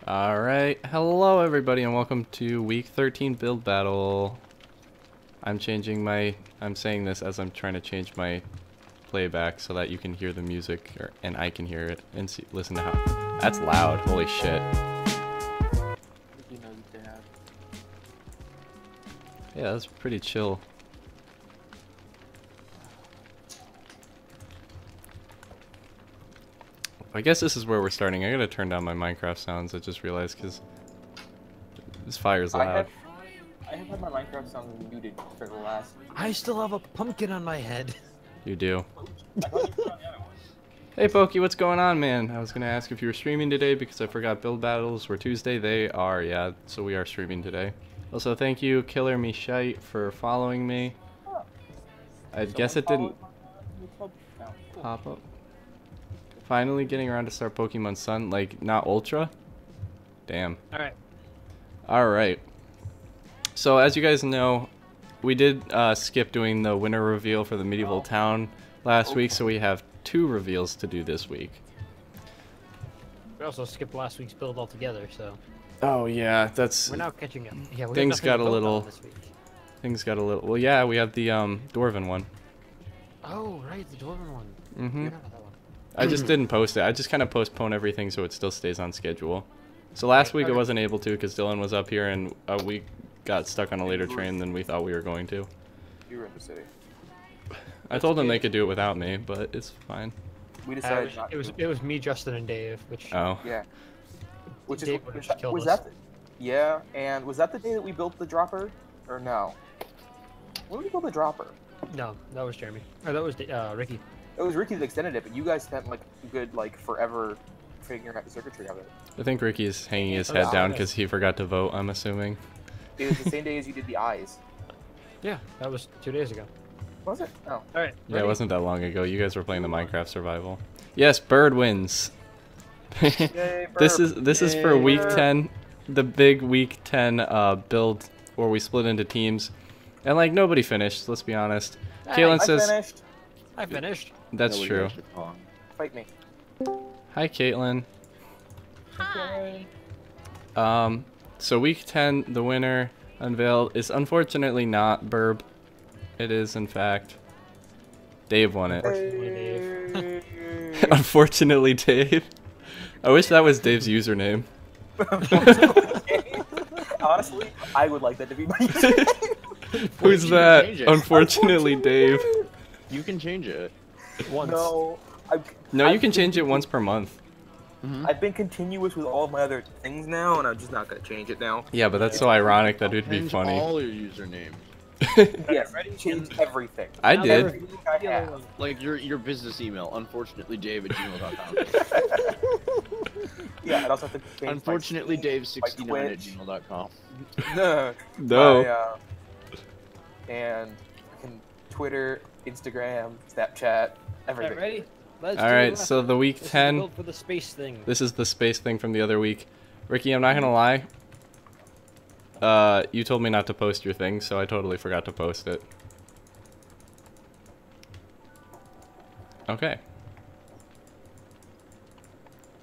Alright, hello everybody and welcome to week 13 build battle. I'm saying this as I'm trying to change my playback so that you can hear the music and I can hear it and listen to how that's loud. Holy shit. Yeah, that's pretty chill. I guess this is where we're starting. I gotta turn down my Minecraft sounds, I just realized, because this fire's loud. I have had my Minecraft sounds muted for the last... I still have a pumpkin on my head. You do. Hey Pokey, what's going on, man? I was gonna ask if you were streaming today because I forgot build battles were Tuesday. They are, yeah, so we are streaming today. Also, thank you, Killer Me Shite, for following me. I guess it didn't pop up. Finally getting around to start Pokemon Sun, like, not Ultra? Damn. Alright. Alright. So, as you guys know, we did skip doing the winner reveal for the Medieval Town last week, so we have 2 reveals to do this week. We also skipped last week's build altogether, so... Oh, yeah, that's... We're now catching up. Yeah, we things got a little... this week. Things got a little... Well, yeah, we have the Dwarven one. Oh, right, the Dwarven one. Mm-hmm. That one. I just didn't post it. I just kind of postpone everything so it still stays on schedule. So last week I wasn't able to because Dylan was up here and we got stuck on a later train than we thought we were going to. You were in the city. I told them they could do it without me, but it's fine. We decided not it was me, Justin, and Dave, which... Oh. Yeah. Which Dave is... was that... Yeah, and was that the day that we built the dropper? Or no? When did we build the dropper? No, that was Jeremy. Or that was Ricky. It was Ricky that extended it, but you guys spent like a good, like, forever figuring out the circuitry of it. I think Ricky's hanging his head down because he forgot to vote, I'm assuming. It was the same day as you did the eyes. Yeah, that was 2 days ago. Was it? Oh. Alright. Yeah, it wasn't that long ago. You guys were playing the Minecraft survival. Yes, Bird wins. Yay, This is for week 10, the big week 10 build where we split into teams. And like nobody finished, let's be honest. Caitlin says I finished. That's true. Fight me. Hi Caitlin. Hi. So week 10, the winner unveiled is unfortunately not Burb. It is in fact Dave won it. Unfortunately Dave. I wish that was Dave's username. Honestly, I would like that to be my username. Who's that? Unfortunately Dave. You can change it. Once. No, you can change it once per month. I've been continuous with all of my other things now, and I'm just not gonna change it now. Yeah, but that's so ironic that it would be Change funny. all your usernames. Yes, change everything. I did. Everything I have. Like your business email, unfortunately Dave@gmail.com. Yeah, I'd also have to change Unfortunately my Steam, Dave69 my at Twitch. gmail.com. No. And Twitter, Instagram, Snapchat, everything. Ready? Let's Alright, so the week 10. build for the space thing. This is the space thing from the other week. Ricky, I'm not gonna lie. You told me not to post your thing, so I totally forgot to post it. Okay.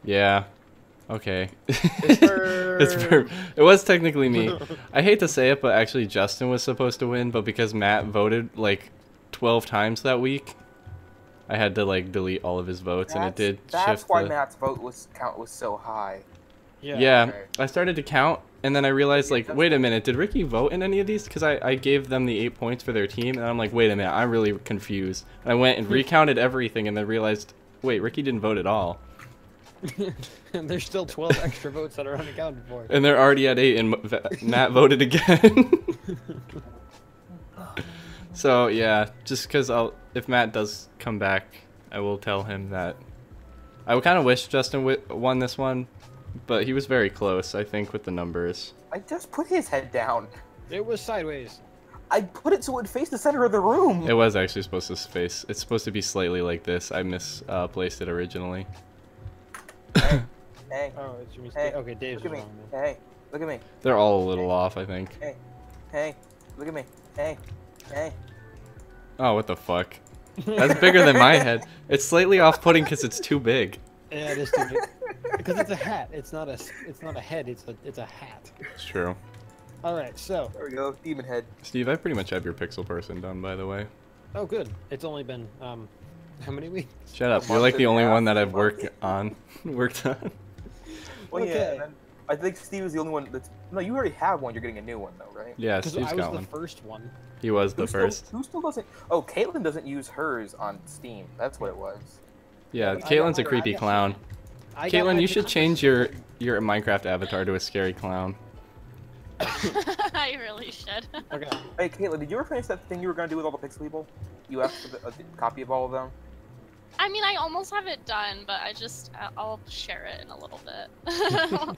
Yeah. Okay. It was technically me. I hate to say it, but actually Justin was supposed to win, but because Matt voted like 12 times that week, I had to like delete all of his votes, and it did shift. That's why Matt's vote count was so high. Yeah, Okay. I started to count, and then I realized, like, wait a minute, did Ricky vote in any of these? Because I gave them the 8 points for their team, and I'm like, wait a minute, I'm really confused. And I went and recounted everything, and then realized, wait, Ricky didn't vote at all. And there's still 12 extra votes that are unaccounted for. And they're already at 8, and Matt voted again. So, yeah, just because if Matt does come back, I will tell him that I kind of wish Justin won this one, but he was very close, I think, with the numbers. I just put his head down. It was sideways. I put it so it would face the center of the room. It was actually supposed to face. It's supposed to be slightly like this. I misplaced it originally. Hey, Oh, it's your mistake. Hey, Okay, Dave's look at me. wrong. Then. Hey, look at me. They're all a little off, I think. Hey, look at me. Hey. Oh, what the fuck? That's bigger than my head. It's slightly off-putting because it's too big. Yeah, it is too big. Because it's a hat. It's not a. It's not a head. It's a hat. It's true. All right. So. There we go, demon head. Steve, I pretty much have your pixel person done, by the way. Oh, good. It's only been how many weeks? Shut up. A You're month like the and a only half. one that I've worked on. Worked on. Well, yeah. Okay. And then I think Steve is the only one that's. No, you already have one. You're getting a new one though, right? Yeah, Because Steve's I was got the one. first one. He was the first. Who still doesn't? Oh, Caitlyn doesn't use hers on Steam. That's what it was. Yeah, I got Caitlin's a my- creepy I got- clown. I got my Caitlin, you should pixel change person. your Minecraft avatar to a scary clown. I really should. Okay. Hey, Caitlyn, did you ever finish that thing you were gonna do with all the Pixel people? You asked for a copy of all of them. I mean, I almost have it done, but I'll share it in a little bit.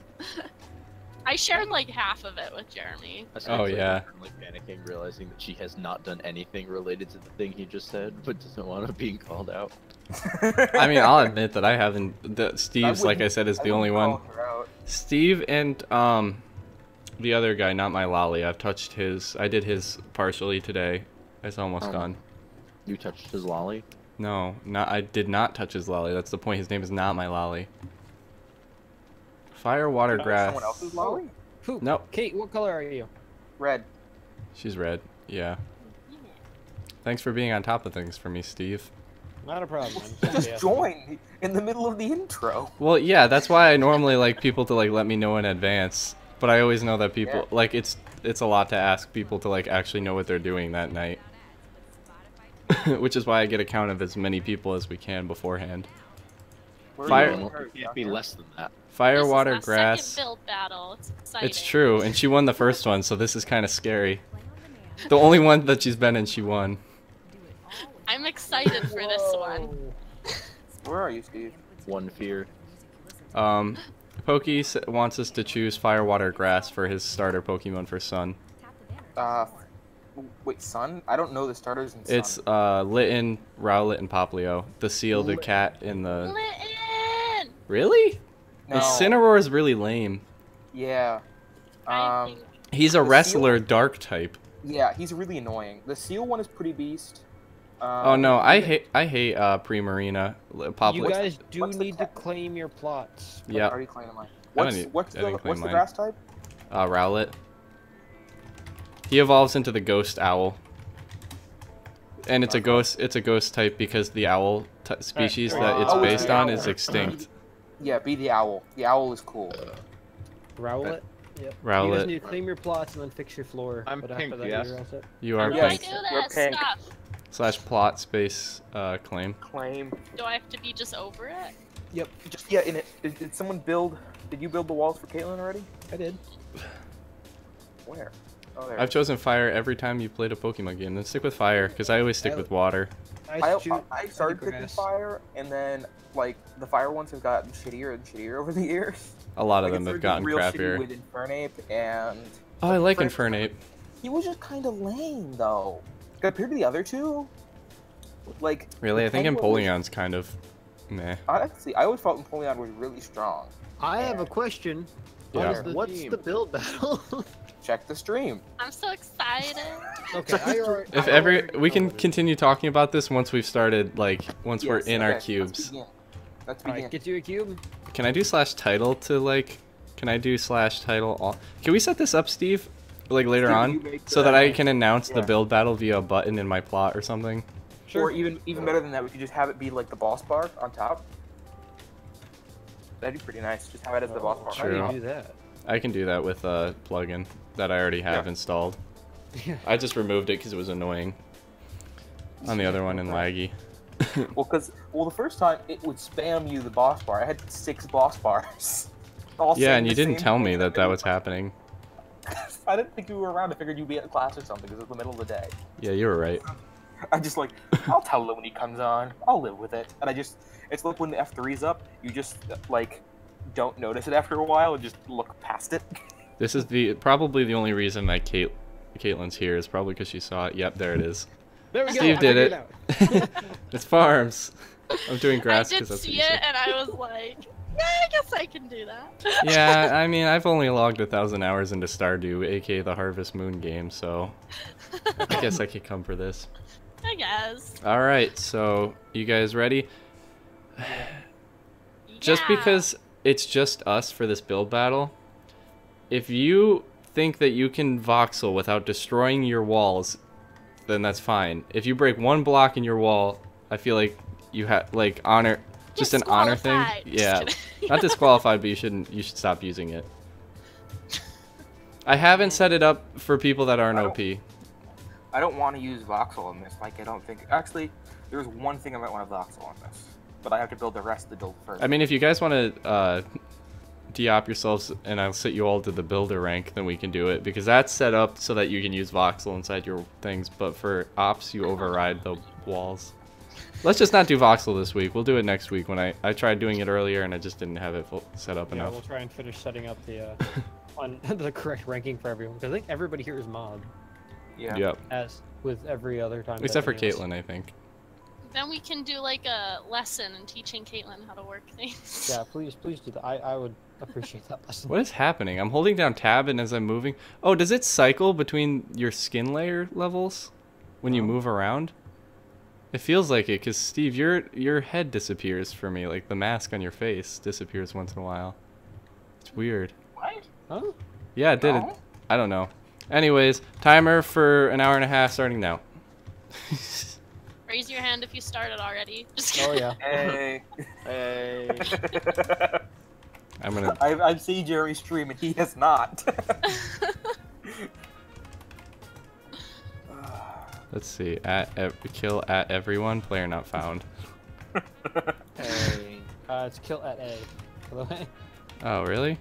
I shared like half of it with Jeremy. Oh, yeah. Like panicking, realizing that she has not done anything related to the thing he just said, but doesn't want to be called out. I mean, I'll admit that I haven't. That Steve's, like I wouldn't- said, is I the only wouldn't one. call her out. Steve and the other guy, not my lolly. I've touched his. I did his partially today. It's almost Oh. done. You touched his lolly? No, not. I did not touch his lolly. That's the point. His name is not my lolly. Fire, water, That was grass. Someone else's lolly? Who? Nope. Kate, what color are you? Red. She's red. Yeah. Thanks for being on top of things for me, Steve. Not a problem. I'm Just happy. join in the middle of the intro. Well, yeah, that's why I normally like people to like let me know in advance. But I always know that people Yeah. like it's a lot to ask people to like actually know what they're doing that night. Which is why I get a count of as many people as we can beforehand. Where are Fire- you Well, going? it can't be less than that. Fire, This is water, my grass. Second build battle. It's exciting. It's true, and she won the first one, so this is kind of scary. The only one that she's been in, she won. I'm excited for this one. Whoa. Where are you, Steve? One fear. Pokey wants us to choose fire, water, grass for his starter Pokemon for Sun. Wait, Sun? I don't know the starters in Sun. It's Litten, Rowlet, and Poplio. The seal, the Lit- cat, and the. Litten! Really? No. Incineroar is really lame. Yeah. I think He's a The wrestler, dark type. Yeah, he's really annoying. The Seal one is pretty beast. Oh no, I hate Primarina. Poplio. You guys do what's the need to cat? claim your plots. I Yeah, already claimed mine. I What's, didn't- what's I the didn't claim what's the mine. grass type? Rowlet. He evolves into the ghost owl. And it's a ghost type because the owl species Alright, that it's oh, it's based the on owl. is extinct. Yeah, be the owl. The owl is cool. Rowlet? Yep. You guys Rowlet, need to claim your plots and then fix your floor. I'm but pink, after that, yes. you're all set. you are How do Yes. I pink. do We're this pink. stuff? / plot space claim. Claim. Do I have to be just over it? Yep, Just yeah. In it, did someone build? Did you build the walls for Caitlyn already? I did. Where? Oh, there. I've chosen fire every time you played a Pokemon game. Then stick with fire, because I always stick with water. I I started picking grass. fire, and then like the fire ones have gotten shittier and shittier over the years. A lot of Like, them it have started gotten getting real shitty crappier. with Infernape, and Oh, I like Infernape- Infernape. he was just kind of lame though. Compared to the other two, like Really, the I think Penguin was- Empoleon's kind of meh. Honestly, I always felt Empoleon was really strong. I have a question. Yeah. What's the build battle? Check the stream. I'm so excited. Okay, If ever we can continue talking about this once we've started, like once we're Yes, in our okay, cubes. Let's begin. Let's begin. Alright, get you a cube. Can I do /title to like? Can I do /title all? Can we set this up, Steve? Like later Steve, on, you make so that I can announce the yeah. build battle via a button in my plot or something. Sure. Or even better than that, we could just have it be like the boss bar on top. That'd be pretty nice. Just have it as the boss bar. How do True. you do that? I can do that with a plugin that I already have Yeah. installed. Yeah. I just removed it because it was annoying. On the other one in laggy. Well, the first time it would spam you the boss bar. I had 6 boss bars. All Yeah, saying and you the didn't same tell thing me that that every was time. happening. I didn't think you were around. I figured you'd be at class or something because it was the middle of the day. Yeah, you were right. I just like, I'll tell him when he comes on. I'll live with it. And it's like when the F3's up, you just like don't notice it after a while and just look past it. This is probably the only reason that Caitlin's here is probably because she saw it. Yep, there it is. There we go. Steve I did figured it. It's farms. I'm doing I grass did because that's what see you it, said. and I was like, yeah, I guess I can do that. Yeah, I mean, I've only logged 1,000 hours into Stardew, aka the Harvest Moon game, so I guess I could come for this. I guess. Alright, so you guys ready? Just Yeah. because it's just us for this build battle. If you think that you can voxel without destroying your walls, then that's fine. If you break one block in your wall, I feel like you have like honor, just an honor thing. Disqualified. Just Yeah, kidding. not disqualified, but you should stop using it. I haven't set it up for people that aren't OP. I don't want to use voxel on this. Like, I don't think... Actually, there's one thing I might want to voxel on this. But I have to build the rest of the build first. I mean, if you guys want to de-op yourselves and I'll set you all to the builder rank, then we can do it. Because that's set up so that you can use voxel inside your things. But for ops, you override the walls. Let's just not do voxel this week. We'll do it next week when I tried doing it earlier and I just didn't have it set up Yeah, enough. we'll try and finish setting up the on the correct ranking for everyone. Because I think everybody here is mob, Yeah. Yep. as with every other time. Except for that anyone- Caitlyn, I think. Then we can do like a lesson in teaching Caitlin how to work things. Yeah, please do that. I would appreciate that lesson. What is happening? I'm holding down tab and as I'm moving... Oh, does it cycle between your skin layer levels when you No. move around? It feels like it, because Steve, your head disappears for me. Like, the mask on your face disappears once in a while. It's weird. What? Huh? Yeah, it did. No? I don't know. Anyways, timer for an hour and a half starting now. Raise your hand if you started already. Just Oh kidding. yeah. Hey. Hey. I'm gonna... I've seen Jeremy stream and he has not. Let's see. Kill at everyone. Player not found. Hey. It's kill at A. By the way. Oh, really?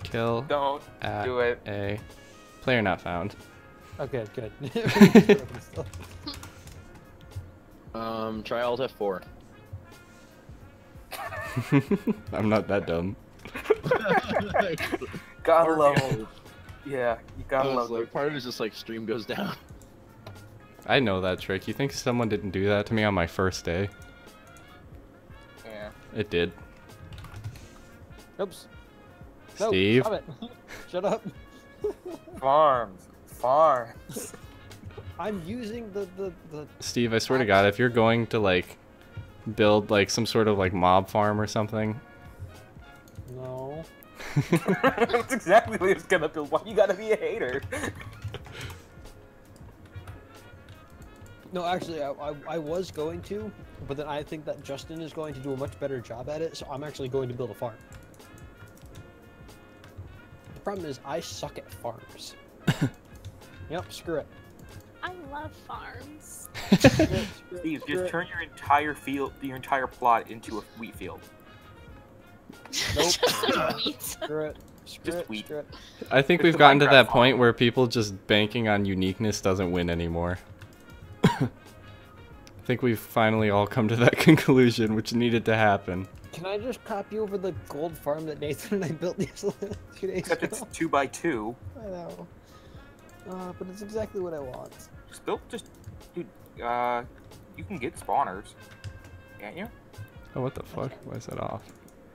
Kill Don't at do it. a... Player not found. Okay, good. Try Alt F4. I'm not that dumb. Gotta love him. Yeah, you gotta love like, it. part of it is just like stream goes down. I know that trick. You think someone didn't do that to me on my first day? Yeah. It did. Oops. No, Steve? stop it. Shut up. Farms. I'm using the Steve, I swear to God, if you're going to, like, build, like, some sort of, like, mob farm or something... No. That's exactly what it's gonna build. Why you gotta be a hater? No, actually, I was going to, but then I think that Justin is going to do a much better job at it, so I'm actually going to build a farm. The problem is, I suck at farms. Yep, screw it. I love farms. Steve, just turn your entire plot into a wheat field. Nope. Just wheat. Screw it. Screw Just it. wheat. Screw it. I think It's we've the gotten to Minecraft that farm. point where people just banking on uniqueness doesn't win anymore. I think we've finally all come to that conclusion, which needed to happen. Can I just copy over the gold farm that Nathan and I built these 2 days Except ago? it's 2x2. I know. But it's exactly what I want. Dude, you can get spawners, can't you? Oh, what the fuck? Why is that off?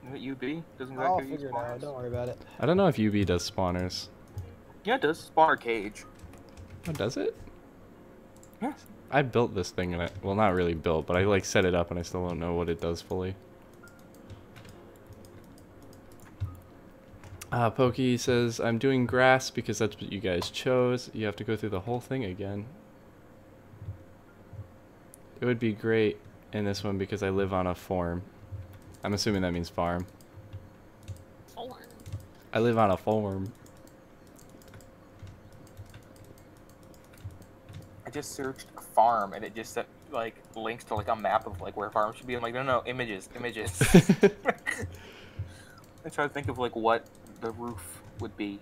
Isn't it UB? Doesn't I'll that give you figure it out. spawners? Don't worry about it. I don't know if UB does spawners. Yeah, it does. Spawner cage. Oh, does it? Yeah. I built this thing and well, not really built, but I like set it up and I still don't know what it does fully. Pokey says, I'm doing grass because that's what you guys chose. You have to go through the whole thing again. It would be great in this one because I live on a farm. I'm assuming that means farm. Farm. I live on a farm. I just searched farm and it just set, like, links to like a map of like where farms should be. I'm like, no, images. I try to think of like what the roof would be.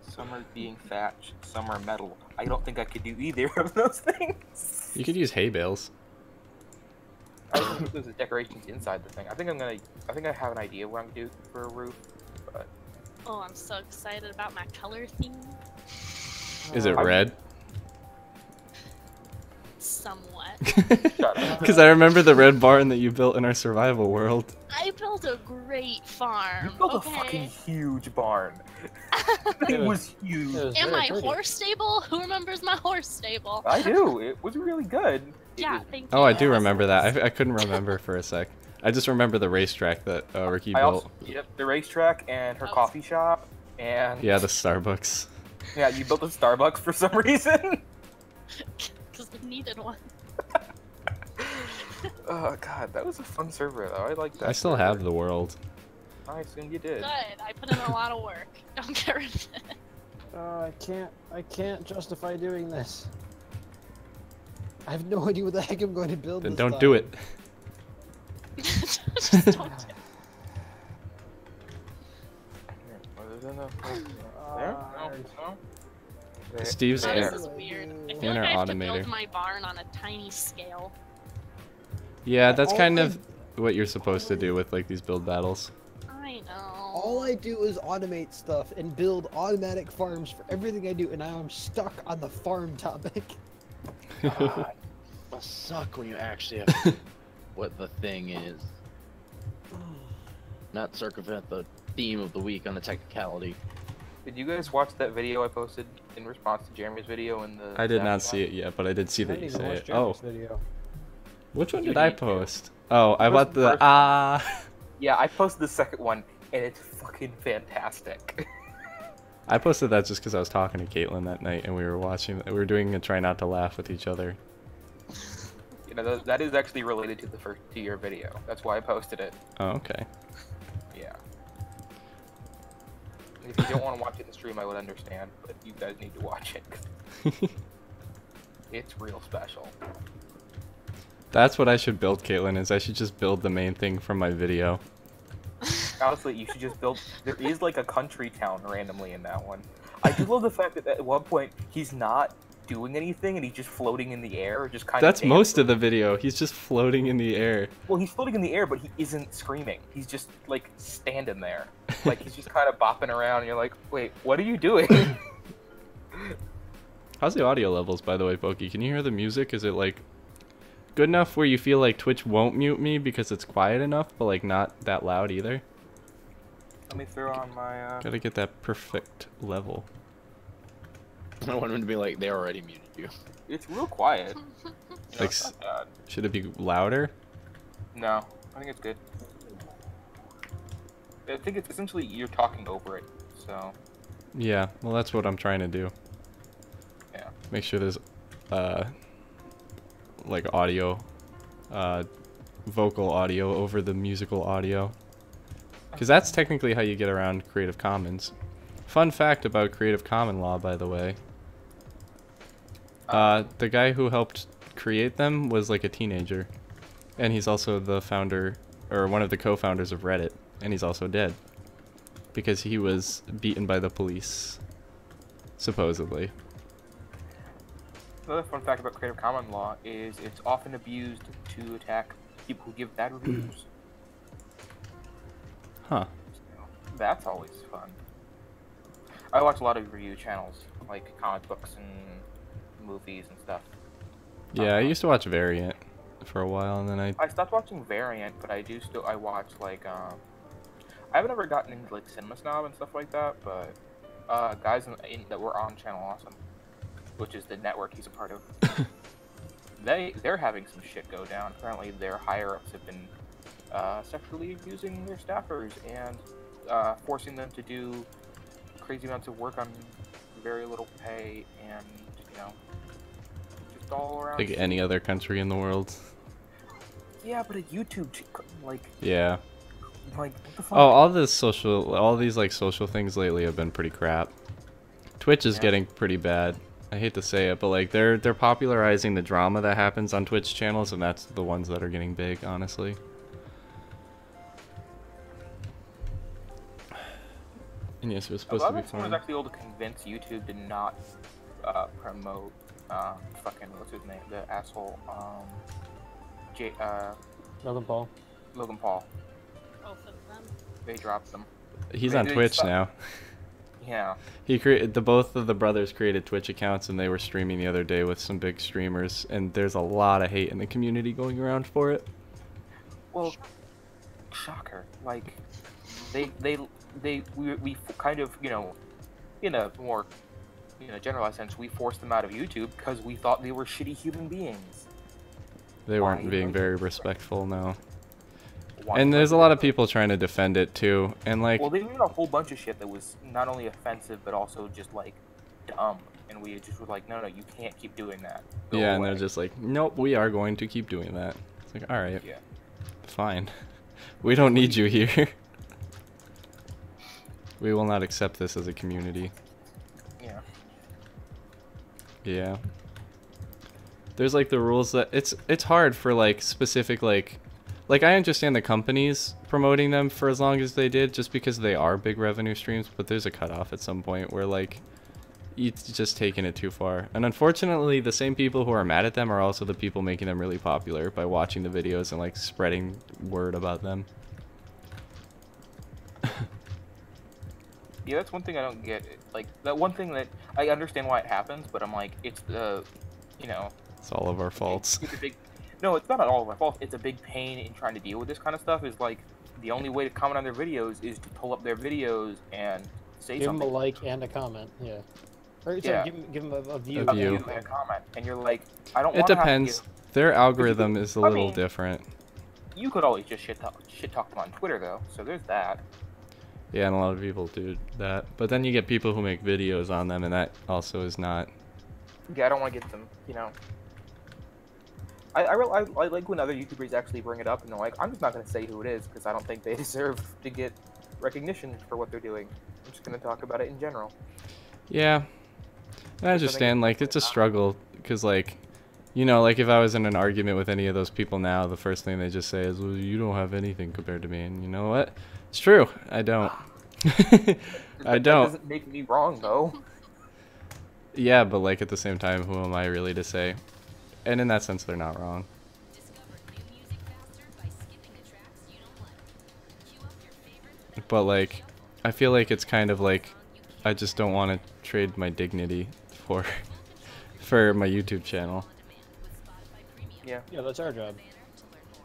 Some are being thatched, some are metal. I don't think I could do either of those things. You could use hay bales. I was gonna put those decorations inside the thing. I think I have an idea what I'm gonna do for a roof, but Oh, I'm so excited about my color theme. Is it red? Somewhat. shut up. Because I remember the red barn that you built in our survival world. I built a great farm. You built a okay? fucking huge barn. It It was- was huge. It was And very my pretty. horse stable? Who remembers my horse stable? I do. It was really good. It Yeah, was- thank you. Oh, I do remember that. I couldn't remember for a sec. I just remember the racetrack that Ricky I built. also, yep, the racetrack and her coffee shop, and Yeah, the Starbucks. yeah, you built a Starbucks for some reason. Because we needed one. Oh god, that was a fun server though. I like that. I still have the world. I assume you did. Good. I put in a lot of work. Don't get rid of it. I can't justify doing this. I have no idea what the heck I'm going to build. Then this don't time. do it. Just don't do it. Other than there? No, no. There- Steve's This air. is weird. I feel Inner like I have to automator. build my barn on a tiny scale. Yeah, that's All kind I- of what you're supposed to do with like these build battles. I know. All I do is automate stuff and build automatic farms for everything I do, and now I'm stuck on the farm topic. God, must suck when you actually have what the thing is. Not circumvent the theme of the week on a technicality. Did you guys watch that video I posted in response to Jeremy's video in the? I did not Snapchat? see it yet, but I did see I that didn't you even say watch it. Oh, Jeremy's video. which one You did I need to. post? Oh, I Post bought the the first Yeah, I posted the second one, and it's fucking fantastic. I posted that just because I was talking to Caitlin that night, and we were watching. We were doing a try not to laugh with each other. You know, that is actually related to the first to your video. That's why I posted it. Oh, okay. Yeah. If you don't want to watch it in the stream, I would understand, but you guys need to watch it. 'Cause it's real special. That's what I should build, Caitlin. Is I should just build the main thing from my video. Honestly, you should just build. There is like a country town randomly in that one. I do love the fact that at one point he's not doing anything and he's just floating in the air, just kind That's of. most of the video. He's just floating in the air. Well, he's floating in the air, but he isn't screaming. He's just like standing there, like he's just kind of bopping around, and you're like, "Wait, what are you doing?" How's the audio levels, by the way, Pokey? Can you hear the music? Is it like good enough where you feel like Twitch won't mute me because it's quiet enough, but like not that loud either? Let me throw on my. Gotta get that perfect level. I want him to be like, they already muted you. It's real quiet. No, Like, it's not bad. should it be louder? No, I think it's good. I think it's essentially you're talking over it, so. Yeah, well that's what I'm trying to do. Yeah. Make sure there's like audio, vocal audio over the musical audio. Because that's technically how you get around Creative Commons. Fun fact about Creative Commons law, by the way. The guy who helped create them was like a teenager. And he's also the founder, or one of the co-founders of Reddit. And he's also dead. Because he was beaten by the police. Supposedly. Another fun fact about Creative Commons law is it's often abused to attack people who give bad reviews. Huh. So, that's always fun. I watch a lot of review channels, like comic books and movies and stuff. Yeah, I used to watch Variant for a while, and then I stopped watching Variant, but I do still. I watch like I haven't ever gotten into like Cinema Snob and stuff like that, but guys that were on Channel Awesome, which is the network he's a part of, they're having some shit go down. Apparently, their higher ups have been sexually abusing their staffers and forcing them to do crazy amounts of work on very little pay, and you know, just all around. like any other country in the world. Yeah, but a YouTube, like Yeah. what the fuck? Oh, all these like social things lately have been pretty crap. Twitch is Yeah. getting pretty bad. I hate to say it, but like they're popularizing the drama that happens on Twitch channels, and that's the ones that are getting big, honestly. And yes, it was A supposed lot to be of someone fun. was actually able to convince YouTube to not promote fucking what's his name, the asshole Logan Paul. Logan Paul. Both of them. They dropped them. He's They on didn't Twitch stop. now. Yeah. He created both of the brothers created Twitch accounts, and they were streaming the other day with some big streamers, and there's a lot of hate in the community going around for it. Well, shocker. Like we kind of, you know, in a more, you know, generalized sense, we forced them out of YouTube because we thought they were shitty human beings. They weren't Why? being very respectful, no. watch And my there's a lot of videos. people trying to defend it too, and like, Well, they made a whole bunch of shit that was not only offensive but also just like dumb, and we just were like, no, no, you can't keep doing that. Go yeah, and away. they're just like, nope, we are going to keep doing that. It's like, all right, Yeah. fine. We don't need you here. We will not accept this as a community. Yeah. Yeah. There's like the rules that it's hard for like specific like I understand the companies promoting them for as long as they did just because they are big revenue streams, but there's a cutoff at some point where like it's just taking it too far. And unfortunately, the same people who are mad at them are also the people making them really popular by watching the videos and like spreading word about them. Yeah, that's one thing I don't get. Like, that one thing that I understand why it happens, but I'm like, it's the, you know, It's all of our faults. it's a big. No, it's not at all of our fault. It's a big pain in trying to deal with this kind of stuff. Is like the only way to comment on their videos is to pull up their videos and say Give them a something. like and a comment. Yeah. Or, sorry, Yeah. give them a view. A A view. view and a comment, and you're like, I don't It want to depends. have to give. Their algorithm is a I little mean- different. You could always just shit talk them on Twitter though, so there's that. Yeah, and a lot of people do that. But then you get people who make videos on them, and that also is not. Yeah, I don't want to get them, you know. I like when other YouTubers actually bring it up and they're like, I'm just not going to say who it is because I don't think they deserve to get recognition for what they're doing. I'm just going to talk about it in general. Yeah. I understand, like, it's a struggle, because, like, you know, like, if I was in an argument with any of those people now, the first thing they just say is, well, you don't have anything compared to me, and you know what? It's true, I don't. I That don't. doesn't make me wrong, though. Yeah, but, like, at the same time, who am I really to say? And in that sense, they're not wrong. But, like, I feel like it's kind of like, I just don't want to trade my dignity for, for my YouTube channel. Yeah. Yeah, that's our job.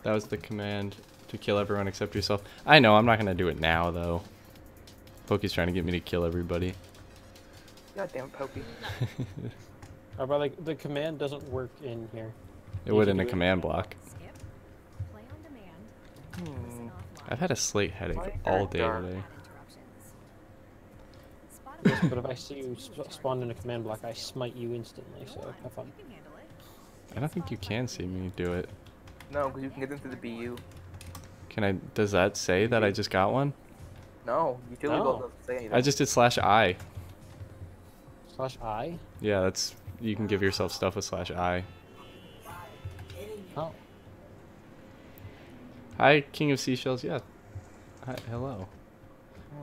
That was the command to kill everyone except yourself. I know, I'm not gonna do it now though. Pokey's trying to get me to kill everybody. God damn it, Pokey. But like the command doesn't work in here. It would in a command block. Skip. Play on demand. Hmm. I've had a slate headache Why all are day dark? today. Yes, but if I see you spawn in a command block, I smite you instantly. So have fun. You can handle it. I don't think you can see me do it. No, because you can get into the BU. Can I? Does that say that I just got one? No, utility No. belt doesn't say anything. I just did /I. /I. Yeah, that's, you can give yourself stuff with /I. Oh. Hi, King of Seashells. Yeah. Hi, hello.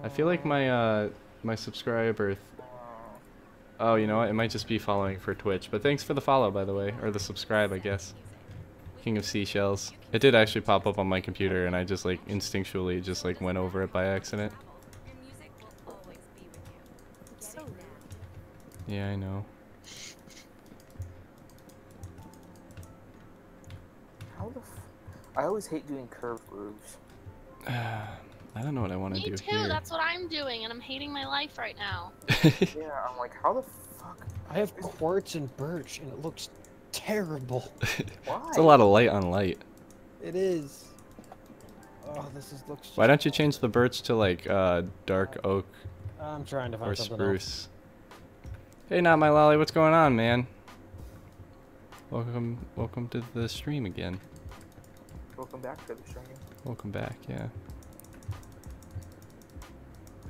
I feel like my my subscriber. Oh, you know what? It might just be following for Twitch. But thanks for the follow, by the way, or the subscribe, I guess. King of Seashells. It did actually pop up on my computer, and I just like instinctually just like went over it by accident. Your music will always be with you. It's so rude. Yeah, I know. How the I always hate doing curved roofs. I don't know what I want to Me do too, here. that's what I'm doing, and I'm hating my life right now. Yeah, I'm like, how the fuck? I have quartz and birch, and it looks terrible. Why? It's a lot of light on light. It is. Oh, looks. Why don't you change the birch to like dark oak I'm trying to find or something spruce? Hey, not my lolly. What's going on, man? Welcome to the stream again. Welcome back to the stream. Welcome back. Yeah.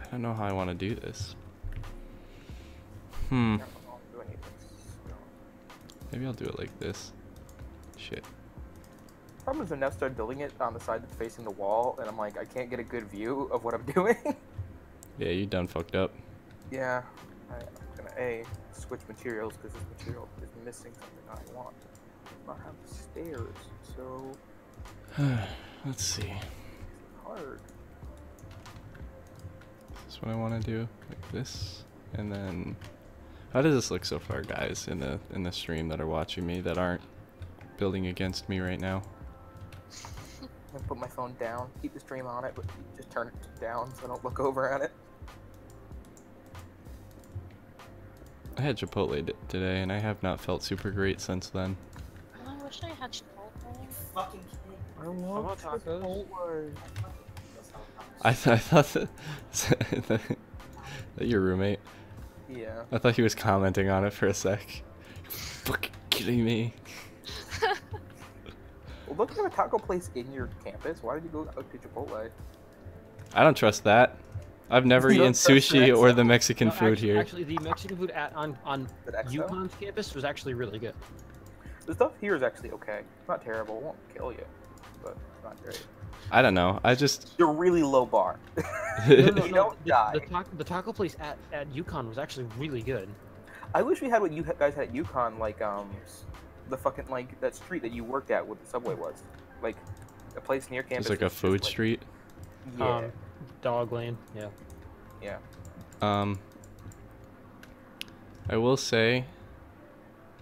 I don't know how I want to do this. I don't know how to do anything. Maybe I'll do it like this. Shit. Problem is, I now start building it on the side that's facing the wall, and I'm like, I can't get a good view of what I'm doing. Yeah, you done fucked up. Yeah, I'm gonna switch materials because this material is missing something I want. I have the stairs, so Let's see. it's hard. This is what I want to do, like this, and then. How does this look so far, guys, in the stream that are watching me that aren't building against me right now? I'm gonna put my phone down, keep the stream on it, but just turn it down so I don't look over at it. I had Chipotle today, and I have not felt super great since then. Oh, I wish I had Chipotle. Fucking kid. I want tacos. I thought that your roommate. Yeah. I thought he was commenting on it for a sec. Fucking kidding me. Well, don't you have a taco place in your campus? Why did you go out to Chipotle? I don't trust that. I've never You eaten don't trust sushi that? or the Mexican No, food actually, here. Actually, the Mexican food on At Expo? UConn's campus was actually really good. The stuff here is actually okay. Not terrible. It won't kill you, but it's not great. I don't know. I just It's a really low bar. No, no, You no, don't die. The taco place at UConn was actually really good. I wish we had what you guys had at UConn, like the fucking like that street that you worked at, where the subway was, like a place near campus. it's like a that's just, food like- street. Yeah. Dog Lane, yeah. Yeah. I will say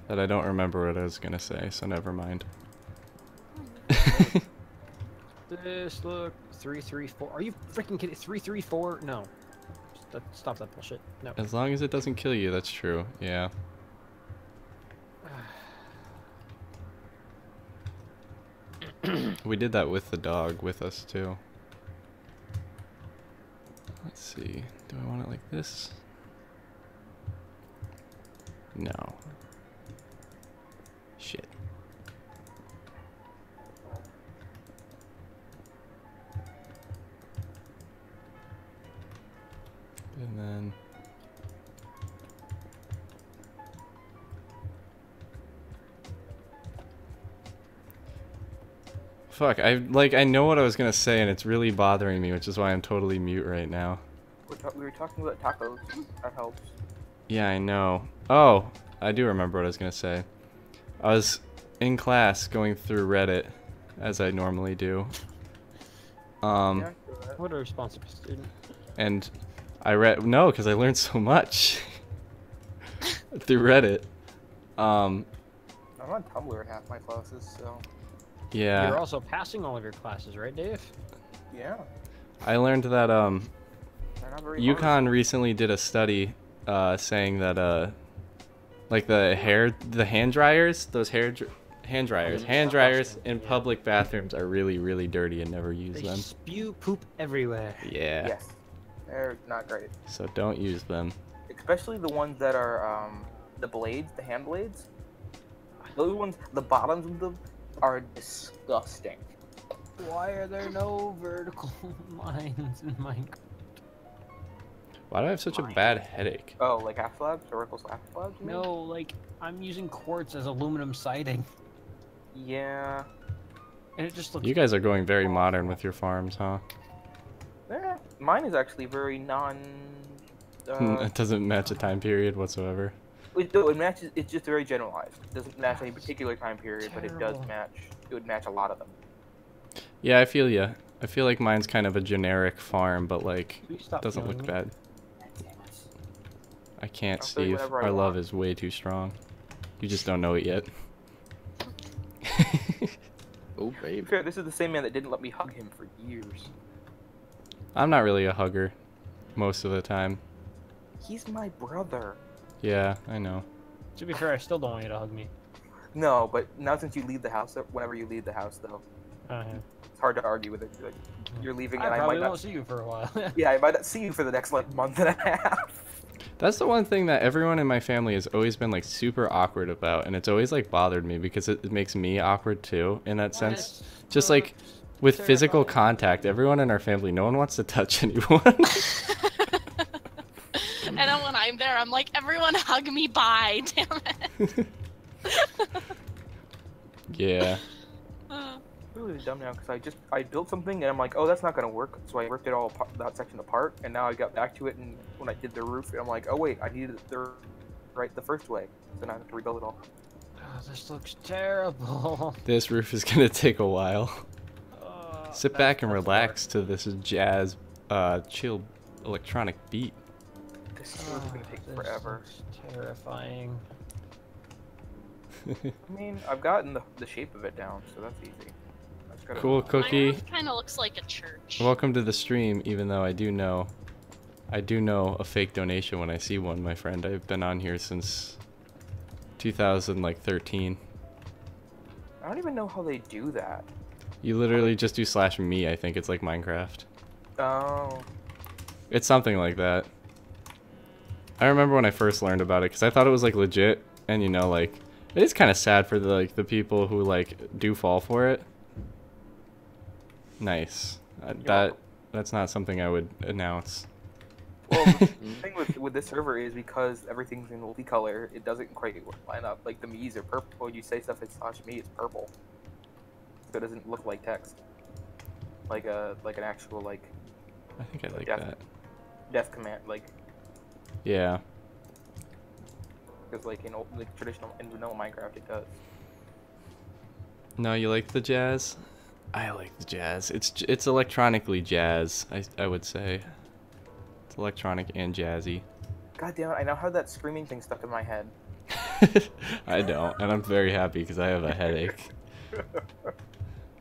that I don't remember what I was gonna say, so never mind. This look 334. Are you freaking kidding? 334? No. Stop that bullshit. No. As long as it doesn't kill you, that's true. Yeah. We did that with the dog with us too. Let's see. Do I want it like this? No. Shit. And then fuck, I know what I was gonna say and it's really bothering me, which is why I'm totally mute right now. We were talking about tacos. That helps. Yeah, I know. Oh, I do remember what I was gonna say. I was in class going through Reddit, as I normally do. Yeah, go ahead. What a responsible student. And I read because I learned so much through Reddit. I'm on Tumblr in half my classes, so Yeah, You're also passing all of your classes, right, Dave? yeah. I learned that They're not very hard. UConn recently did a study saying that like the hand dryers, those hand dryers in Yeah. public bathrooms are really, really dirty and never use They them. spew poop everywhere. Yeah. Yes. They're not great. So don't use them. Especially the ones that are the blades, the hand blades. Those ones, the bottoms of them are disgusting. Why are there no vertical lines in Minecraft? Why do I have such a bad headache? Oh, like half slabs, vertical half slabs? you mean? No, like, I'm using quartz as aluminum siding, Yeah. and it just looks... You guys are going very modern with your farms, huh? Eh, mine is actually very non. It doesn't match a time period whatsoever. It matches. It's just very generalized. It doesn't match any particular time period, but it does Terrible. match. It would match a lot of them. Yeah, I feel ya. I feel like mine's kind of a generic farm, but like Please stop doesn't yelling look at me. bad. I can't, I'll tell you Steve. whatever I Our love want. is way too strong. You just don't know it yet. Oh, To be babe. fair, this is the same man that didn't let me hug him for years. I'm not really a hugger most of the time. He's my brother. Yeah, I know. To be fair, I still don't want you to hug me. No, but now since you leave the house, whenever you leave the house, though, it's hard to argue with it. Like, you're leaving, I and I probably might won't not. see you for a while. Yeah, I might not see you for the next like month and a half. That's the one thing that everyone in my family has always been like super awkward about, and it's always like bothered me because it makes me awkward too in that sense. Just like with physical contact, everyone in our family, no one wants to touch anyone. And then when I'm there, I'm like, everyone hug me, bye, damn it. Yeah. Uh, I'm really dumb now because I built something and I'm like, oh, that's not gonna work. So I ripped it all apart, that section apart, and now I got back to it. And when I did the roof, I'm like, oh wait, I needed it right the first way. So now I have to rebuild it all. Oh, this looks terrible. This roof is gonna take a while. Sit That's- back and that's relax to this jazz, chill electronic beat. This hard. roof is gonna take This forever. looks terrifying. I mean, I've gotten the shape of it down, so that's easy. I just gotta- Cool my Cookie. roof kind of looks like a church. Welcome to the stream, even though I do know a fake donation when I see one, my friend. I've been on here since 2013. I don't even know how they do that. You literally just do /me. I think it's like Minecraft. Oh. It's something like that. I remember when I first learned about it because I thought it was like legit, and you know, like it is kind of sad for the people who like do fall for it. Nice. That's not something I would announce. Well, the thing with this server is because everything's in multicolor, it doesn't quite line up. Like the me's are purple. When you say stuff in /me, it's purple, so it doesn't look like text. Like an actual like. I think I like def, that. Def command like. Yeah. Because like in traditional in vanilla Minecraft, it does. No, you like the jazz? I like the jazz. It's electronically jazz. I would say. It's electronic and jazzy. God damn it! I now have that screaming thing stuck in my head. I don't, and I'm very happy because I have a headache.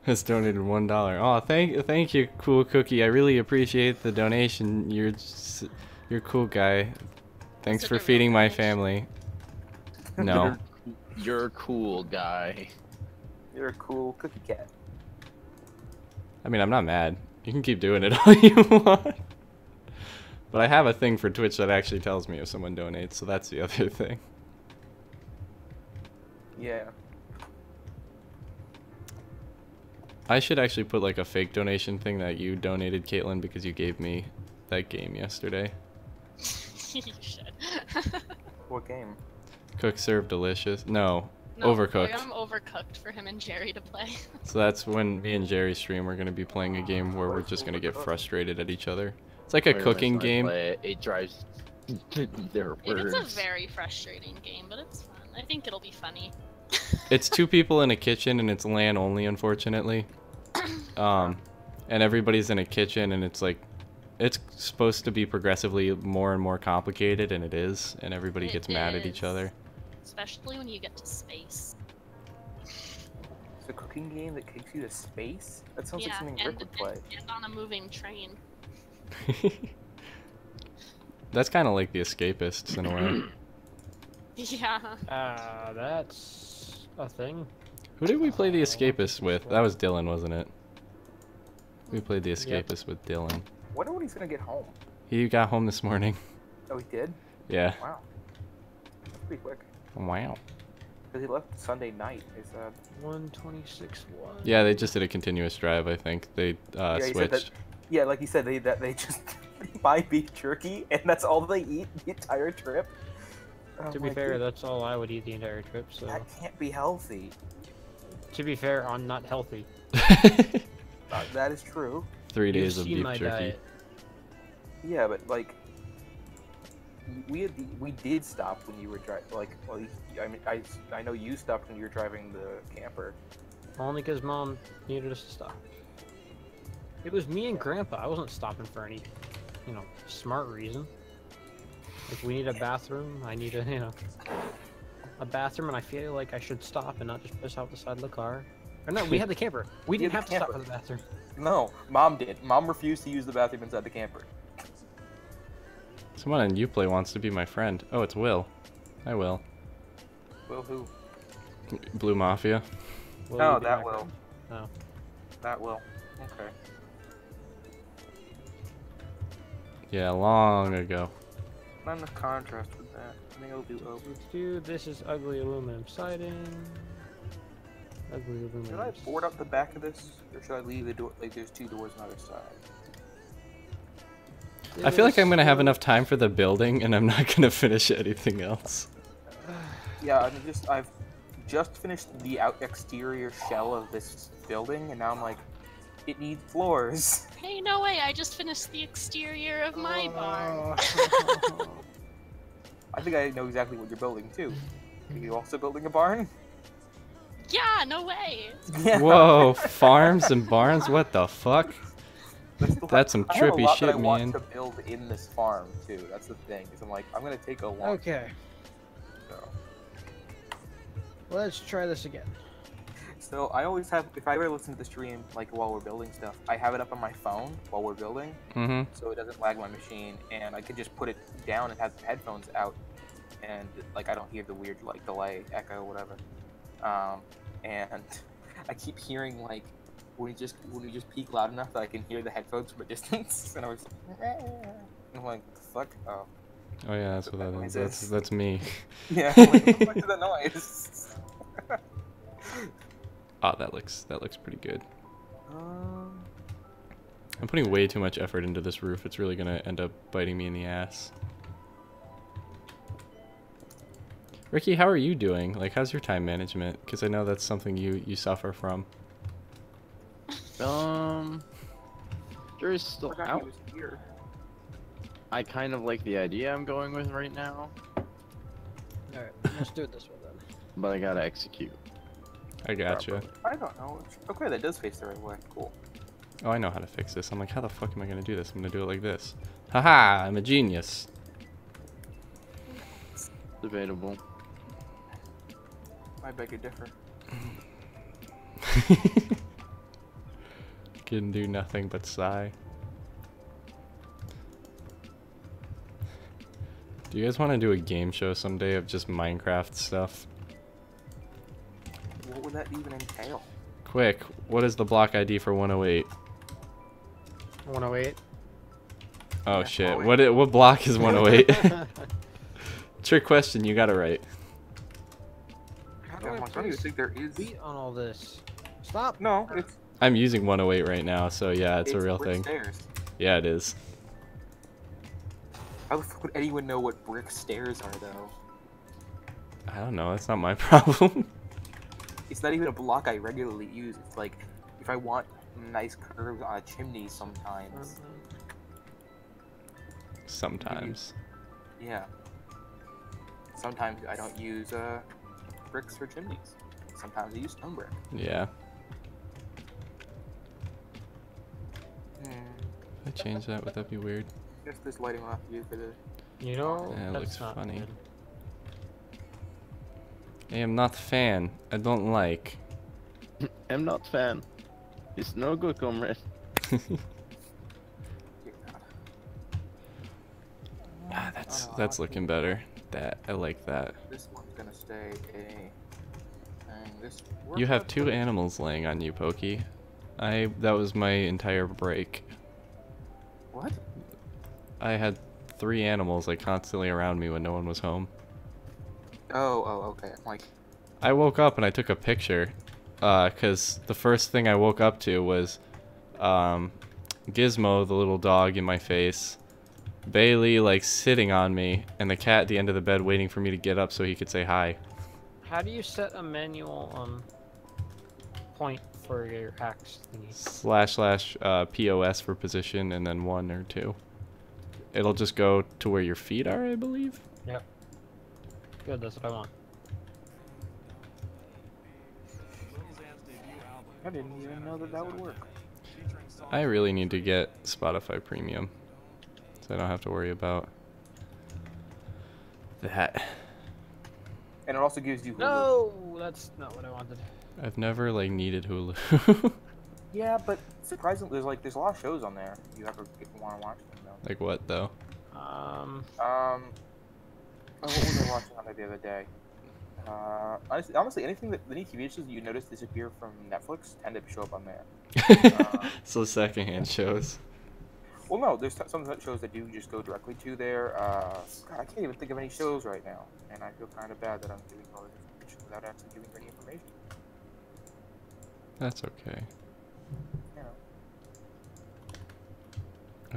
Has donated $1. Oh, thank you, Cool Cookie. I really appreciate the donation. You're a cool guy. Thanks Is it for a real feeding my donation? family. No. You're a cool guy. You're a cool cookie cat. I mean, I'm not mad. You can keep doing it all you want. But I have a thing for Twitch that actually tells me if someone donates, so that's the other thing. Yeah. I should actually put like a fake donation thing that you donated, Caitlin, because you gave me that game yesterday. You should. What game? Cook, serve, delicious. No, No, Overcooked. I got him overcooked for him and Jerry to play. So that's when me and Jerry stream. We're gonna be playing a game where we're just gonna get frustrated at each other. It's like a Whenever cooking I game. play it, it drives their words. It's a very frustrating game, but it's fun. I think it'll be funny. It's two people in a kitchen and it's LAN only, unfortunately. And everybody's in a kitchen and it's like, it's supposed to be progressively more and more complicated, and it is, and everybody It gets mad at each is. other. Especially when you get to space. It's a cooking game that takes you to space? That sounds like Yeah, something and, Rick would play. and on a moving train. That's kind of like The Escapists in a way. Yeah. That's a thing. Who did we play The Escapists with? That was Dylan, wasn't it? We played The Escapists with Dylan. Wonder when he's gonna get home. He got home this morning. Oh, he did? Yeah. Wow. That's pretty quick. Wow. Because he left Sunday night. Is 126 1. Yeah, they just did a continuous drive, I think. They yeah, he said switched. that. Yeah, like he said, they just buy beef jerky and that's all they eat the entire trip. Oh To be my fair, God. that's all I would eat the entire trip. So That can't be healthy. to be fair, I'm not healthy. That is true. 3 You've days of seen beef my jerky. diet. Yeah, but like, we did stop when you were driving. Like, well, I mean, I know you stopped when you were driving the camper. Only because Mom needed us to stop. It was me and Grandpa. I wasn't stopping for any, smart reason. If we need a bathroom, I need a bathroom, and I feel like I should stop and not just piss out the side of the car. Or no, we had the camper. We didn't had have the to stop camper. for the bathroom. No, Mom did. Mom refused to use the bathroom inside the camper. Someone on Uplay wants to be my friend. Oh, it's Will. Hi, Will. Will who? Blue Mafia. Will Oh, you be that my will. friend? No. That will. Okay. Yeah, long ago. Not enough contrast with that. I think I'll do over. Dude, this is ugly aluminum siding. Ugly aluminum. Should I board up the back of this, or should I leave the door? Like, there's two doors on either side. I feel like I'm gonna have enough time for the building, and I'm not gonna finish anything else. Yeah, I've just finished the exterior shell of this building, and now I'm like, it needs floors. Hey, no way, I just finished the exterior of my barn. I think I know exactly what you're building too. Are you also building a barn? Yeah, no way. Yeah. Whoa, farms and barns? What the fuck? That's some I have a trippy lot shit, that I want man. to build in this farm too. That's the thing. Is I'm like, I'm gonna take a long. Okay, So. let's try this again. So I always have, if I ever listen to the stream like while we're building stuff, I have it up on my phone while we're building, Mm-hmm. so it doesn't lag my machine, and I can just put it down and have the headphones out, and like I don't hear the weird like delay, echo, whatever. And I keep hearing like when we just peak loud enough that I can hear the headphones from a distance, and I was like, and I'm like, the fuck? Oh, Oh yeah, that's what that noise is. is. That's me. yeah. I'm like, what the fuck is that noise? Oh, that looks pretty good. Um, I'm putting way too much effort into this roof. It's really gonna end up biting me in the ass. Ricky, how are you doing? Like, how's your time management? Because I know that's something you suffer from. Jury's still forgot out. he was here. I kind of like the idea I'm going with right now, Alright, let's do it this way then. but I gotta execute. I gotcha. I don't know. Okay, that does face the right way. Cool. Oh, I know how to fix this. I'm like, how the fuck am I gonna do this? I'm gonna do it like this. Haha, I'm a genius. Debatable. I beg to differ. Can do nothing but sigh. Do you guys want to do a game show someday of just Minecraft stuff? What would that even entail? Quick, what is the block ID for 108? 108. Oh Yeah, shit, 108. what block is 108? Trick question, you got it right. How do Yeah, I I'm like, I don't even place think there is. beat on all this? Stop. No, it's I'm using 108 right now, so yeah, it's a real brick thing. Stairs. Yeah, it is. How the fuck would anyone know what brick stairs are, though? I don't know, that's not my problem. It's not even a block I regularly use. It's like if I want nice curves on a chimney sometimes. Sometimes. Yeah. Sometimes I don't use bricks for chimneys. Sometimes I use stone brick. Yeah. Hmm. If I change that, would that be weird? Guess this lighting will have to do for the. You know, Yeah, it that's looks not funny. good. I am not fan. I don't like. I'm not fan. It's no good, comrade. Dear God. Ah, I that's don't know, looking better. That I like that. This one's gonna stay a. And this. You have workout 2 footage- animals laying on you, Pokey. That was my entire break. What? I had 3 animals like constantly around me when no one was home. Oh, okay. I'm like, I woke up and I took a picture, cause the first thing I woke up to was, Gizmo, the little dog, in my face, Bailey like sitting on me, and the cat at the end of the bed waiting for me to get up so he could say hi. How do you set a manual point for your axe thingy? / POS for position and then 1 or 2. It'll just go to where your feet are, I believe. Good, that's what I want. I didn't even know that that would work. I really need to get Spotify Premium, so I don't have to worry about that. And it also gives you Hulu. No, that's not what I wanted. I've never like needed Hulu. Yeah, but surprisingly, there's a lot of shows on there. You ever want to watch them though. Like what though? Oh, what was I watching on there the other day? Honestly, anything that any TV shows that you notice disappear from Netflix tend to show up on there. So secondhand shows. Well, no, there's some shows that do just go directly to there. God, I can't even think of any shows right now, and I feel kind of bad that I'm giving all this information without actually giving any information. That's okay. You know.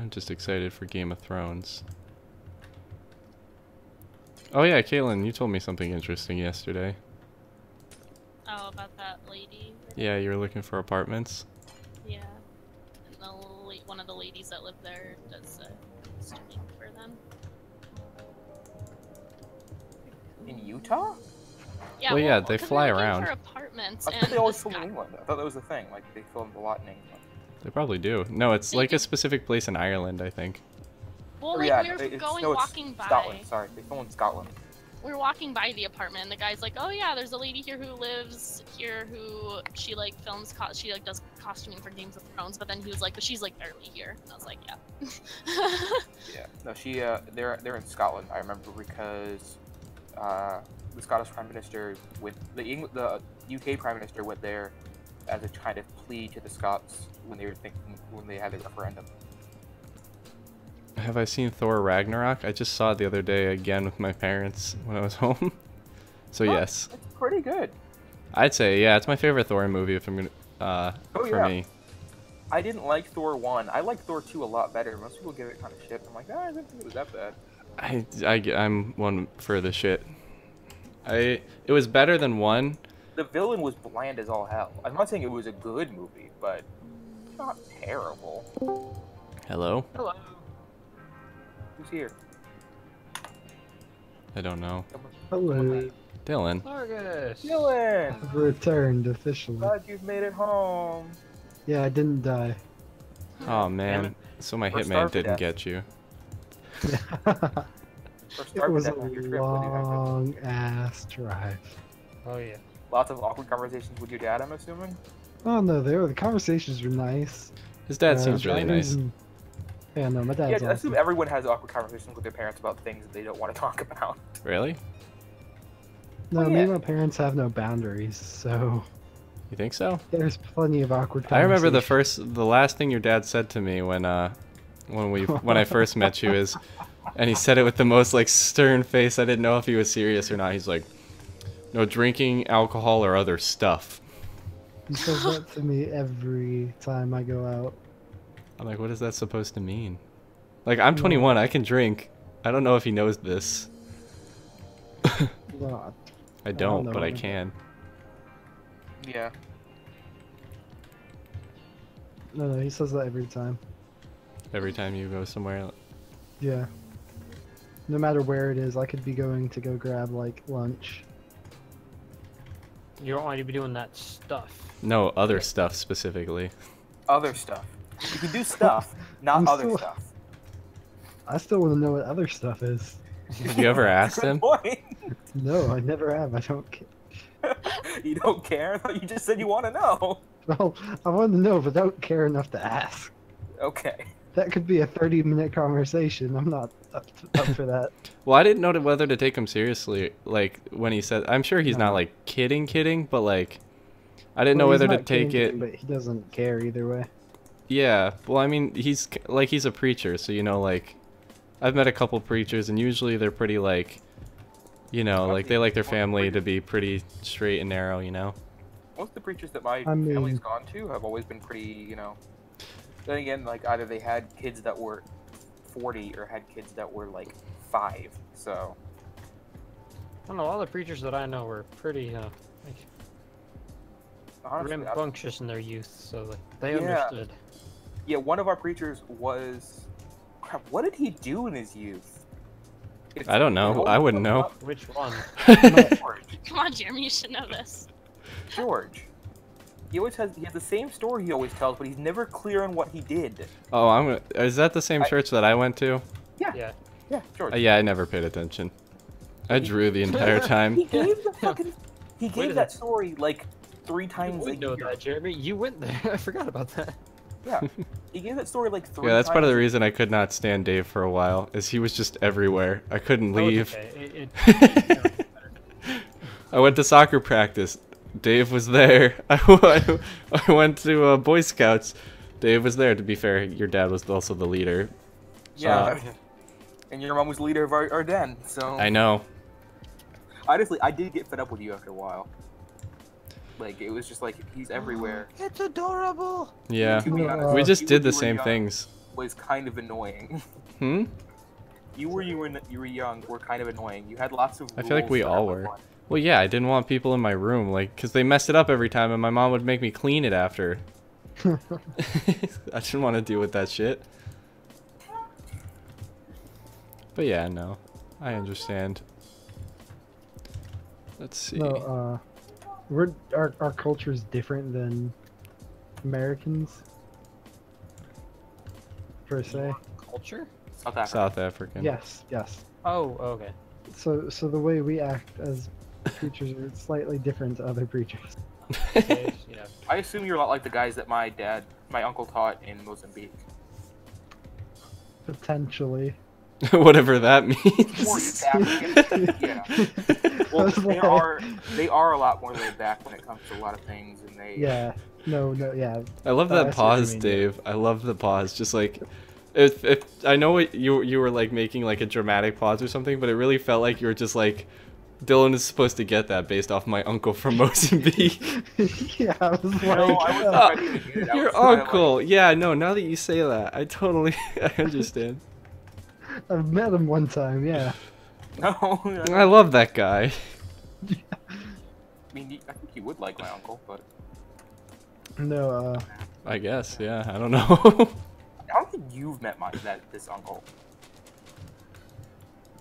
I'm just excited for Game of Thrones. Oh yeah, Caitlin, you told me something interesting yesterday. Oh, about that lady. Yeah, you were looking for apartments. Yeah. And one of the ladies that live there does streaming for them. In Utah? Yeah, Well, yeah, they 'cause fly we're looking around. For apartments, I thought and they always this filmed in guy- England. I thought that was the thing. Like they filmed a lot in England. They probably do. No, it's They like do. a specific place in Ireland, I think. Well, Or like yeah, we were it's- going no, it's walking by. Scotland. Sorry, they filmed in Scotland. We were walking by the apartment, and the guy's like, "Oh yeah, there's a lady here who lives here who she like films. She like does costuming for Games of Thrones." But then he was like, "But she's like barely here." And I was like, "Yeah." Yeah. No, they're in Scotland. I remember because the Scottish Prime Minister with the UK Prime Minister went there as a kind of plea to the Scots when they had the referendum. Have I seen Thor Ragnarok? I just saw it the other day again with my parents when I was home. So Oh, yes, It's pretty good. I'd say yeah, it's my favorite Thor movie if I'm gonna for yeah. me. I didn't like Thor 1. I like Thor 2 a lot better. Most people give it kind of shit. I'm like, I didn't think it was that bad. I'm one for the shit. It was better than 1. The villain was bland as all hell. I'm not saying it was a good movie, but not terrible. Hello? Hello. Who's here? I don't know. Hello. Dylan. Argus. Dylan! I've returned officially. Glad you've made it home. Yeah, I didn't die. Oh Damn man. it. So my Or hitman starve to didn't death. get you. Or It start was with a that on your trip. What do you think? long ass drive. Oh yeah. Lots of awkward conversations with your dad, I'm assuming? Oh no, the conversations were nice. His dad seems really driving's nice. n- Yeah, no, my dad's Yeah, I awesome. assume everyone has awkward conversations with their parents about things that they don't want to talk about. Really? No, Oh, me yeah. and my parents have no boundaries, so You think so? there's plenty of awkward I remember conversations. the last thing your dad said to me when I first met you is, and he said it with the most like stern face. I didn't know if he was serious or not. He's like, no drinking, alcohol, or other stuff. He says that to me every time I go out. I'm like, what is that supposed to mean? Like, I'm 21, I can drink. I don't know if he knows this. No, I don't, know but I anything. can. Yeah. no, he says that every time. Every time you go somewhere. Yeah. No matter where it is, I could be going to go grab like lunch. You don't want to be doing that stuff. No, other stuff specifically. Other stuff. You can do stuff, not I'm other still- stuff. I still want to know what other stuff is. Have you ever asked Good him? point. No, I never have. I don't care. You don't care? I thought you just said you want to know. Well, I want to know, but don't care enough to ask. Okay. That could be a 30-minute conversation. I'm not up for that. Well, I didn't know whether to take him seriously. Like, when he said, I'm sure he's No. not like kidding, but like, I didn't know Well, he's whether to not take kidding, it. but he doesn't care either way. Yeah, well, I mean, he's a preacher, so like, I've met a couple preachers, and usually they're pretty like, like they like their family to be pretty straight and narrow, Most of the preachers that my I mean- family's gone to have always been pretty, Then again, like, either they had kids that were 40 or had kids that were, like, 5. So, I don't know. All the preachers that I know were pretty like, honestly, rambunctious in their youth, so like, they Yeah. understood. yeah, one of our preachers was... Crap, what did he do in his youth? I don't know. I wouldn't know. Which one? George. Come on, Jeremy, you should know this. George. He has the same story he always tells, but he's never clear on what he did. Oh, is that the same church that I went to? Yeah. Yeah, George. Yeah, I never paid attention. I drew the entire He time. gave the fucking... He Wait gave a that sec. story, like, 3 You times a would know year. that, Jeremy. You went there. I forgot about that. Yeah. He gave that story, like, 3 times. Yeah, that's part of the a reason I could not stand Dave for a while, is he was just everywhere. I couldn't That was leave. okay. I went to soccer practice. Dave was there. I went to Boy Scouts. Dave was there. To be fair, your dad was also the leader. Yeah. And your mom was leader of our den, so... I know. Honestly, I did get fed up with you after a while. Like, it was just like, he's everywhere. It's adorable. Yeah. To be No, honest, We just you did when the you were same young things. Was kind of annoying. Hmm? You were young, were kind of annoying. You had lots of I feel like rules we that all were were. fun. Well, yeah, I didn't want people in my room, like, because they messed it up every time, and my mom would make me clean it after. I didn't want to deal with that shit. But yeah, no. I understand. Let's see. No, our culture is different than Americans, per se. Culture? South Africa. South African. Yes, yes. Oh, okay. So the way we act as preachers are slightly different to other preachers. Okay, yeah. I assume you're a lot like the guys that my uncle taught in Mozambique. Potentially. Whatever that Or means. East African. Yeah. I Well, was there like- are They are a lot more laid back when it comes to a lot of things, and they. Yeah. No, yeah. I love I that see what you pause, mean, yeah. Dave. I love the pause. Just like, if I know what you were like making like a dramatic pause or something, but it really felt like you were just like, Dylan is supposed to get that based off my uncle from Mozambique. Yeah, I was like, No, I wasn't Uh, ready to do it. I Your was kinda uncle. Yeah, no, now that you say that, I totally I understand. I've met him one time. Yeah. Like, no. I love that guy. I mean, I think you would like my uncle, but No. I guess, yeah. I don't know. I don't think you've met this uncle.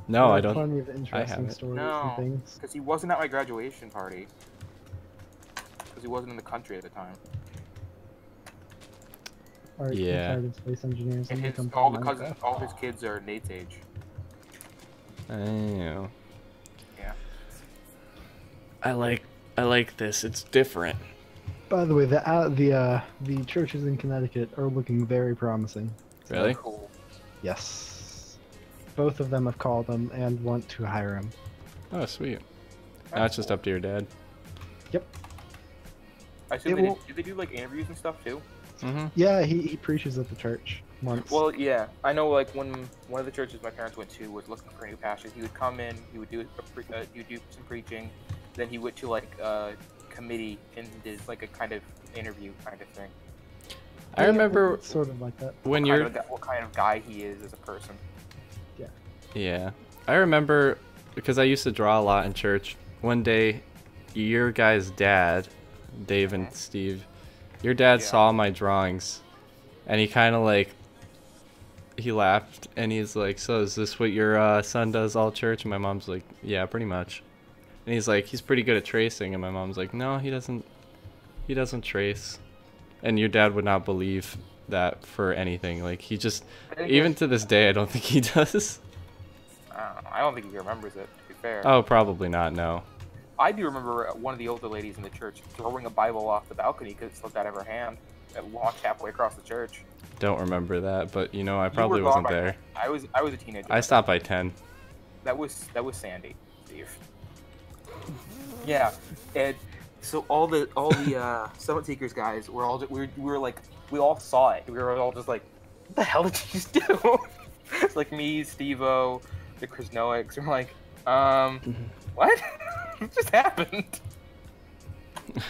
No, I There are don't. Plenty of interesting haven't. stories No, and things. because he wasn't at my graduation party. Because he wasn't in the country at the time. Art Yeah. inside of space engineers. And and his, become all the Minecraft. cousins, all his kids are Nate's age. I know. Yeah. I like this. It's different. By the way, the churches in Connecticut are looking very promising. Really? Cool. Yes. Both of them have called them and want to hire him. Oh, sweet. Now it's just up to your dad. I assume It they will- did they do like interviews and stuff too? Mm-hmm. Yeah, he preaches at the church once. Well, yeah, I know. Like when one of the churches my parents went to was looking for new pastors, he would come in, he would do he would do some preaching, then he went to like a committee and did like a kind of interview kind of thing. I Yeah, remember it's sort of like that. when Kind you're. of what kind of guy he is as a person. Yeah. I remember because I used to draw a lot in church. One day, your guy's dad, Dave and Steve, your dad Yeah. saw my drawings and he kind of like, he laughed and he's like, so is this what your son does all church? And my mom's like, yeah, pretty much. And he's like, he's pretty good at tracing. And my mom's like, no, he doesn't trace. And your dad would not believe that for anything. Like he just, I think even it's- to this day, I don't think he does. I don't think he remembers it. To be fair. Oh, probably not. No. I do remember one of the older ladies in the church throwing a Bible off the balcony because it slipped out of her hand and launched halfway across the church. Don't remember that, but you know, I You probably were gone wasn't by there. then. I was a teenager. I stopped by 10. That was Sandy, Steve. Yeah, and so all the Summit Seekers guys were all we were like we all saw it. We were all just like, what the hell did you just do? It's like me, Steve-O, the Krasnoics. We're like, what? What just happened?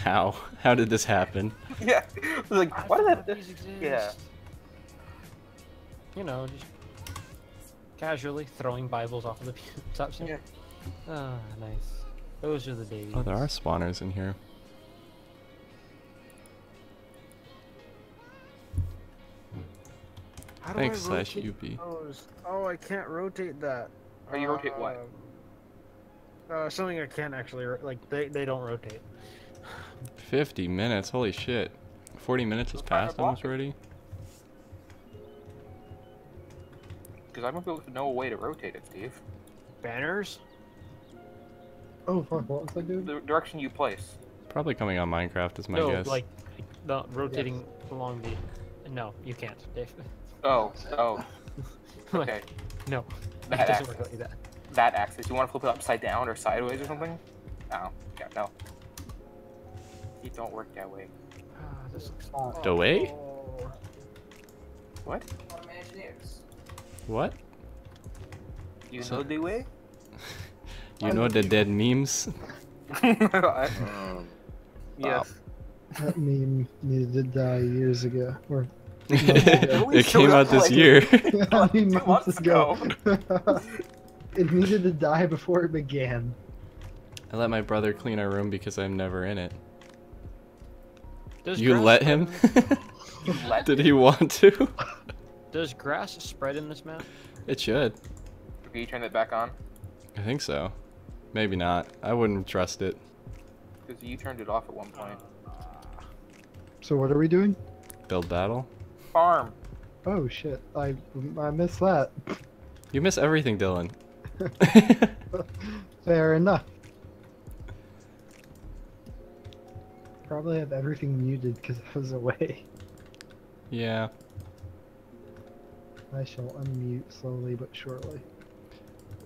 How? How did this happen? Yeah, it was like, what did that? Yeah. You know, just casually throwing Bibles off of the top shelf. Yeah. Ah, nice. Those are the days. Oh, there are spawners in here. How do Thanks, I slash rotate UP. those? Oh, I can't rotate that. Oh, you rotate what? Something I can't actually like. They don't rotate. 50 minutes, holy shit. 40 minutes has Let's try to passed block almost it. already? Because I don't know a way to rotate it, Steve. Banners? Oh fuck, what was I doing? The direction you place. Probably coming on Minecraft is my No, guess. like the rotating along the. No, you can't, Dave. Oh, Like, okay. no, That it doesn't axis. work like that. That axis. You want to flip it upside down or sideways or something? No. Yeah, no. It don't work that way. Ah, this looks. The way? Oh. What? What? You So- know the way? You know the dead memes? Yes. That meme needed to die years ago. Or It came out this like- year. I mean, 2 months ago. It needed to die before it began. I let my brother clean our room because I'm never in it. Does You grass let spread him? in this- Let Did he want to? Does grass spread in this map? It should. Okay, you turn it back on? I think so. Maybe not. I wouldn't trust it. Because you turned it off at one point. So what are we doing? Build battle? Farm. Oh shit, I missed that. You miss everything, Dylan. Fair enough. Probably have everything muted because I was away. Yeah. I shall unmute slowly but surely.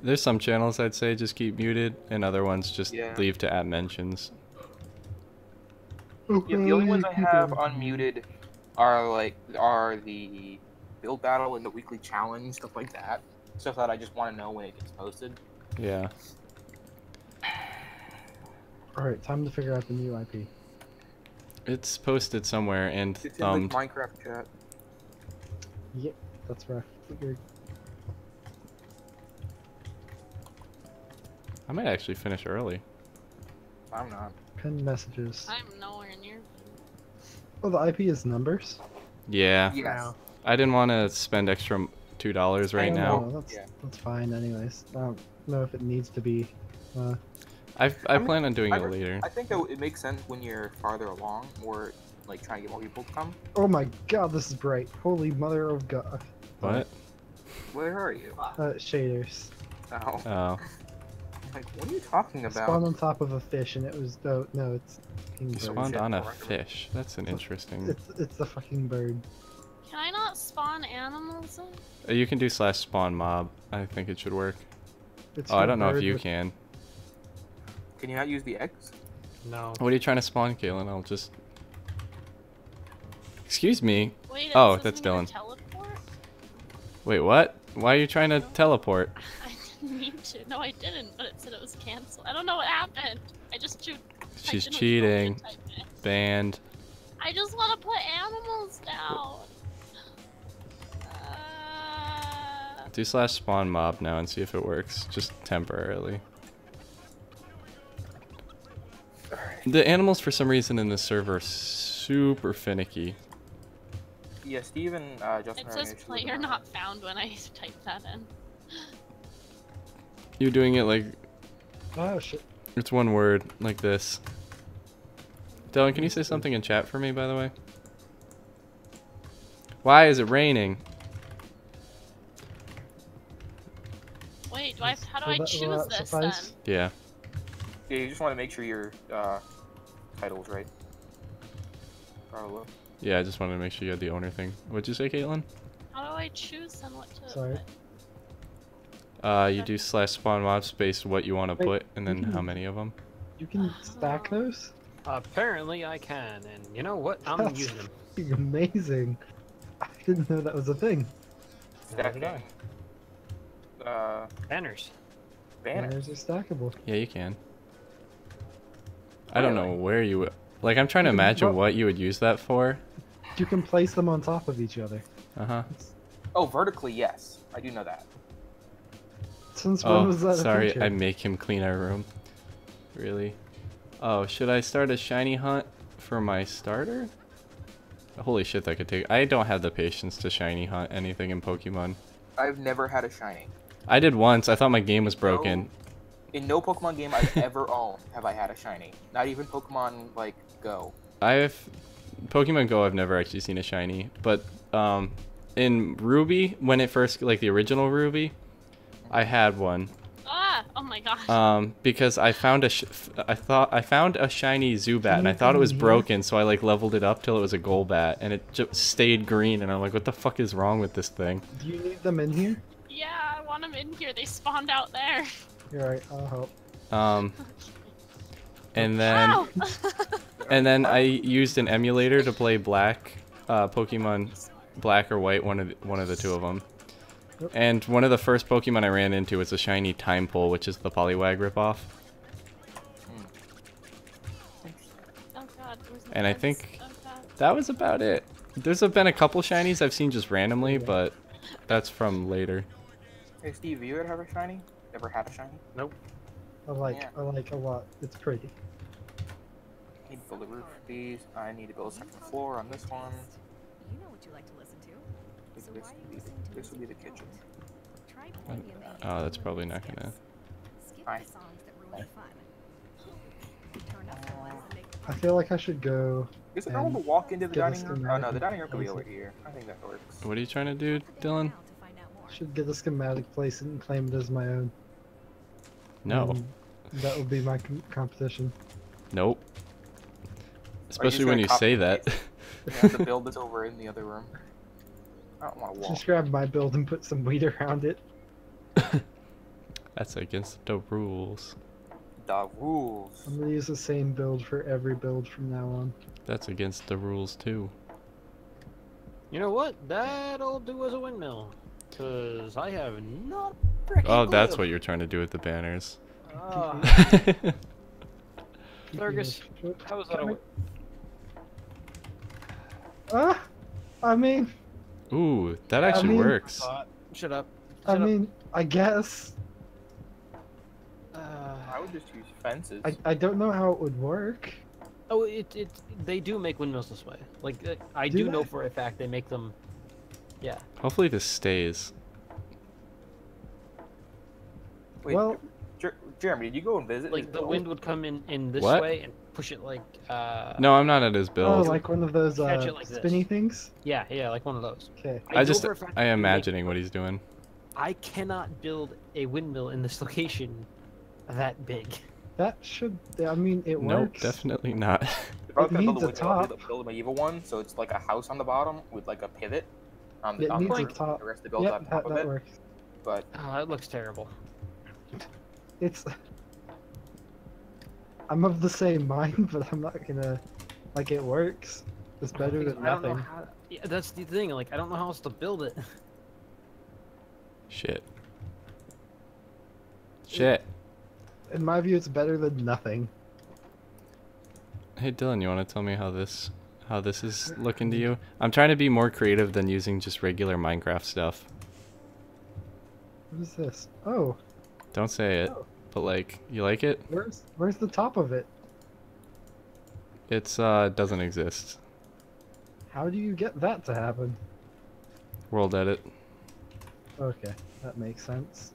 There's some channels I'd say just keep muted, and other ones just Yeah. leave to add mentions. Yeah, the only ones I Okay, have people. unmuted are the build battle and the weekly challenge, stuff like that. Stuff that I just want to know when it gets posted. Yeah. Alright, time to figure out the new IP. It's posted somewhere and It's in thumbed. the Minecraft chat. Yep, that's where I figured. I might actually finish early. I'm not. Pin messages. I'm nowhere near. Oh, the IP is numbers? Yeah. Yes. I didn't want to spend extra $2 right Oh, now. no, that's, Yeah. that's fine anyways. I don't know if it needs to be. I mean, plan on doing I it re- later. I think that it makes sense when you're farther along, or like trying to get more people to come. Oh my god, this is bright. Holy mother of god. What? Where are you? Shaders. Oh, Oh. like what are you talking I about? spawned on top of a fish and it was. Oh, no, it's fucking You bird. spawned shit, on a don't recommend. fish. That's an interesting. It's the fucking bird. Can I not spawn animals in? You can do /spawn mob. I think it should work. It's Oh, I a don't know if bird you with- can. Can you not use the eggs? No. What are you trying to spawn, Kaylin? I'll just. Excuse me. Wait, Oh, this that's isn't gonna Dylan. Teleport? Wait, what? Why are you trying to teleport? I didn't mean to. No, I didn't, but it said it was canceled. I don't know what happened. I just typed She's in what cheating. you told me to type in. Banned. I just want to put animals down. Do /spawn mob now and see if it works, just temporarily. The animals, for some reason, in this server are super finicky. Yeah, Steven, Justin. It says player not found when I type that in. You're doing it like Oh shit. it's one word, like this. Dylan, can you say something in chat for me, by the way? Why is it raining? Wait, how do Will I that- choose will that this suffice? Yeah. Yeah, you just want to make sure your title's right. Probably. Yeah, I just wanted to make sure you had the owner thing. What'd you say, Caitlin? then? How do I choose then what to Sorry. put? You do /spawn mob space what you want to Wait, put, and then mhm. how many of them. You can stack those? Apparently I can, and you know what? I'm That's using them. fucking amazing. I didn't know that was a thing. Neither did I. Banners. Banner. Banners are stackable. Yeah, you can. I don't know where you would. Like, I'm trying to You can- imagine what- what you would use that for. You can place them on top of each other. Uh huh. Oh, vertically, yes. I do know that. Since when Oh, was that a sorry, feature? I make him clean our room. Really? Oh, should I start a shiny hunt for my starter? Holy shit, that could take. I don't have the patience to shiny hunt anything in Pokemon. I've never had a shiny. I did once. I thought my game was broken. In no Pokemon game I've ever owned have I had a shiny. Not even Pokemon like Go. I've Pokemon Go. I've never actually seen a shiny, but in Ruby, when it first, like the original Ruby, I had one. Ah! Oh my gosh. Because I found I found a shiny Zubat and I thought it was broken, so I like leveled it up till it was a Golbat, and it just stayed green, and I'm like, what the fuck is wrong with this thing? Do you need them in here? Yeah, I want them in here. They spawned out there. You're right, I'll help. And then Ow! and then I used an emulator to play Black, Pokemon Black or White, one of the two of them. Yep. And one of the first Pokemon I ran into was a shiny Timepole, which is the Poliwag ripoff. Oh god, where's the And I bugs? think Oh god. that was about it. There's been a couple shinies I've seen just randomly, but that's from later. Hey Steve, you ever have a shiny? Ever had a shiny? I like Yeah. I like a lot. It's pretty. I need to build a roof for these. I need to build a second floor on this one. You know what you like to listen to. So This why are will you be listening to this will be the music you kitchen. don't? Try playing the Oh, that's probably not gonna. Skip Hi. the songs that ruin the fun. Turn up the ones that make the I party feel like I should go. Is it normal to walk into the Get a dining room? Oh schematic no, the and dining room could be place over it. here. I think that works. What are you trying to do, Dylan? now to find out more. Should get a schematic, place it, and claim it as my own. No. That would be my competition. Nope. Especially gonna when you copy say and that. paste You have to build this over in the other room. I don't want to walk. Just grab my build and put some wheat around it. That's against the rules. The rules. I'm gonna use the same build for every build from now on. That's against the rules too. You know what? That'll do as a windmill. Cause I have not freaking Oh, that's clue. what you're trying to do with the banners. Ah, Fergus, how was that? I mean, Ooh, that actually mean- works. Shut up. I Shut up. mean, I guess. I would just use fences. I don't know how it would work. Oh, they do make windmills this way. Like, I Do do know they? for a fact they make them. Yeah. Hopefully this stays. Wait, Well, Jeremy, did you go and visit? Like his the build? wind would come in this What? way and push it like. No, I'm not at his oh, build. like one of those Catch it like this. spinny things. Yeah, like one of those. Okay. I know for a fact I they am make- imagining what he's doing. I cannot build a windmill in this location that big. That should. I mean, it Nope, works. definitely not. If I was It gonna build needs a a windmill, I'd top. build a medieval one, so it's like a house on the bottom with like a pivot. It on the needs a top. top. The rest of the build Yep, on top of that it. works. But Oh, that looks terrible. It's. I'm of the same mind, but I'm not gonna. Like, it works. It's better than I don't know nothing. how. Yeah, that's the thing. Like, I don't know how else to build it. Shit. Shit. In my view, it's better than nothing. Hey Dylan, you want to tell me how this is looking to you? I'm trying to be more creative than using just regular Minecraft stuff. What is this? Oh, Don't say it, Oh. but like, you like it? where's the top of it? It's doesn't exist. How do you get that to happen? World edit. Okay, that makes sense.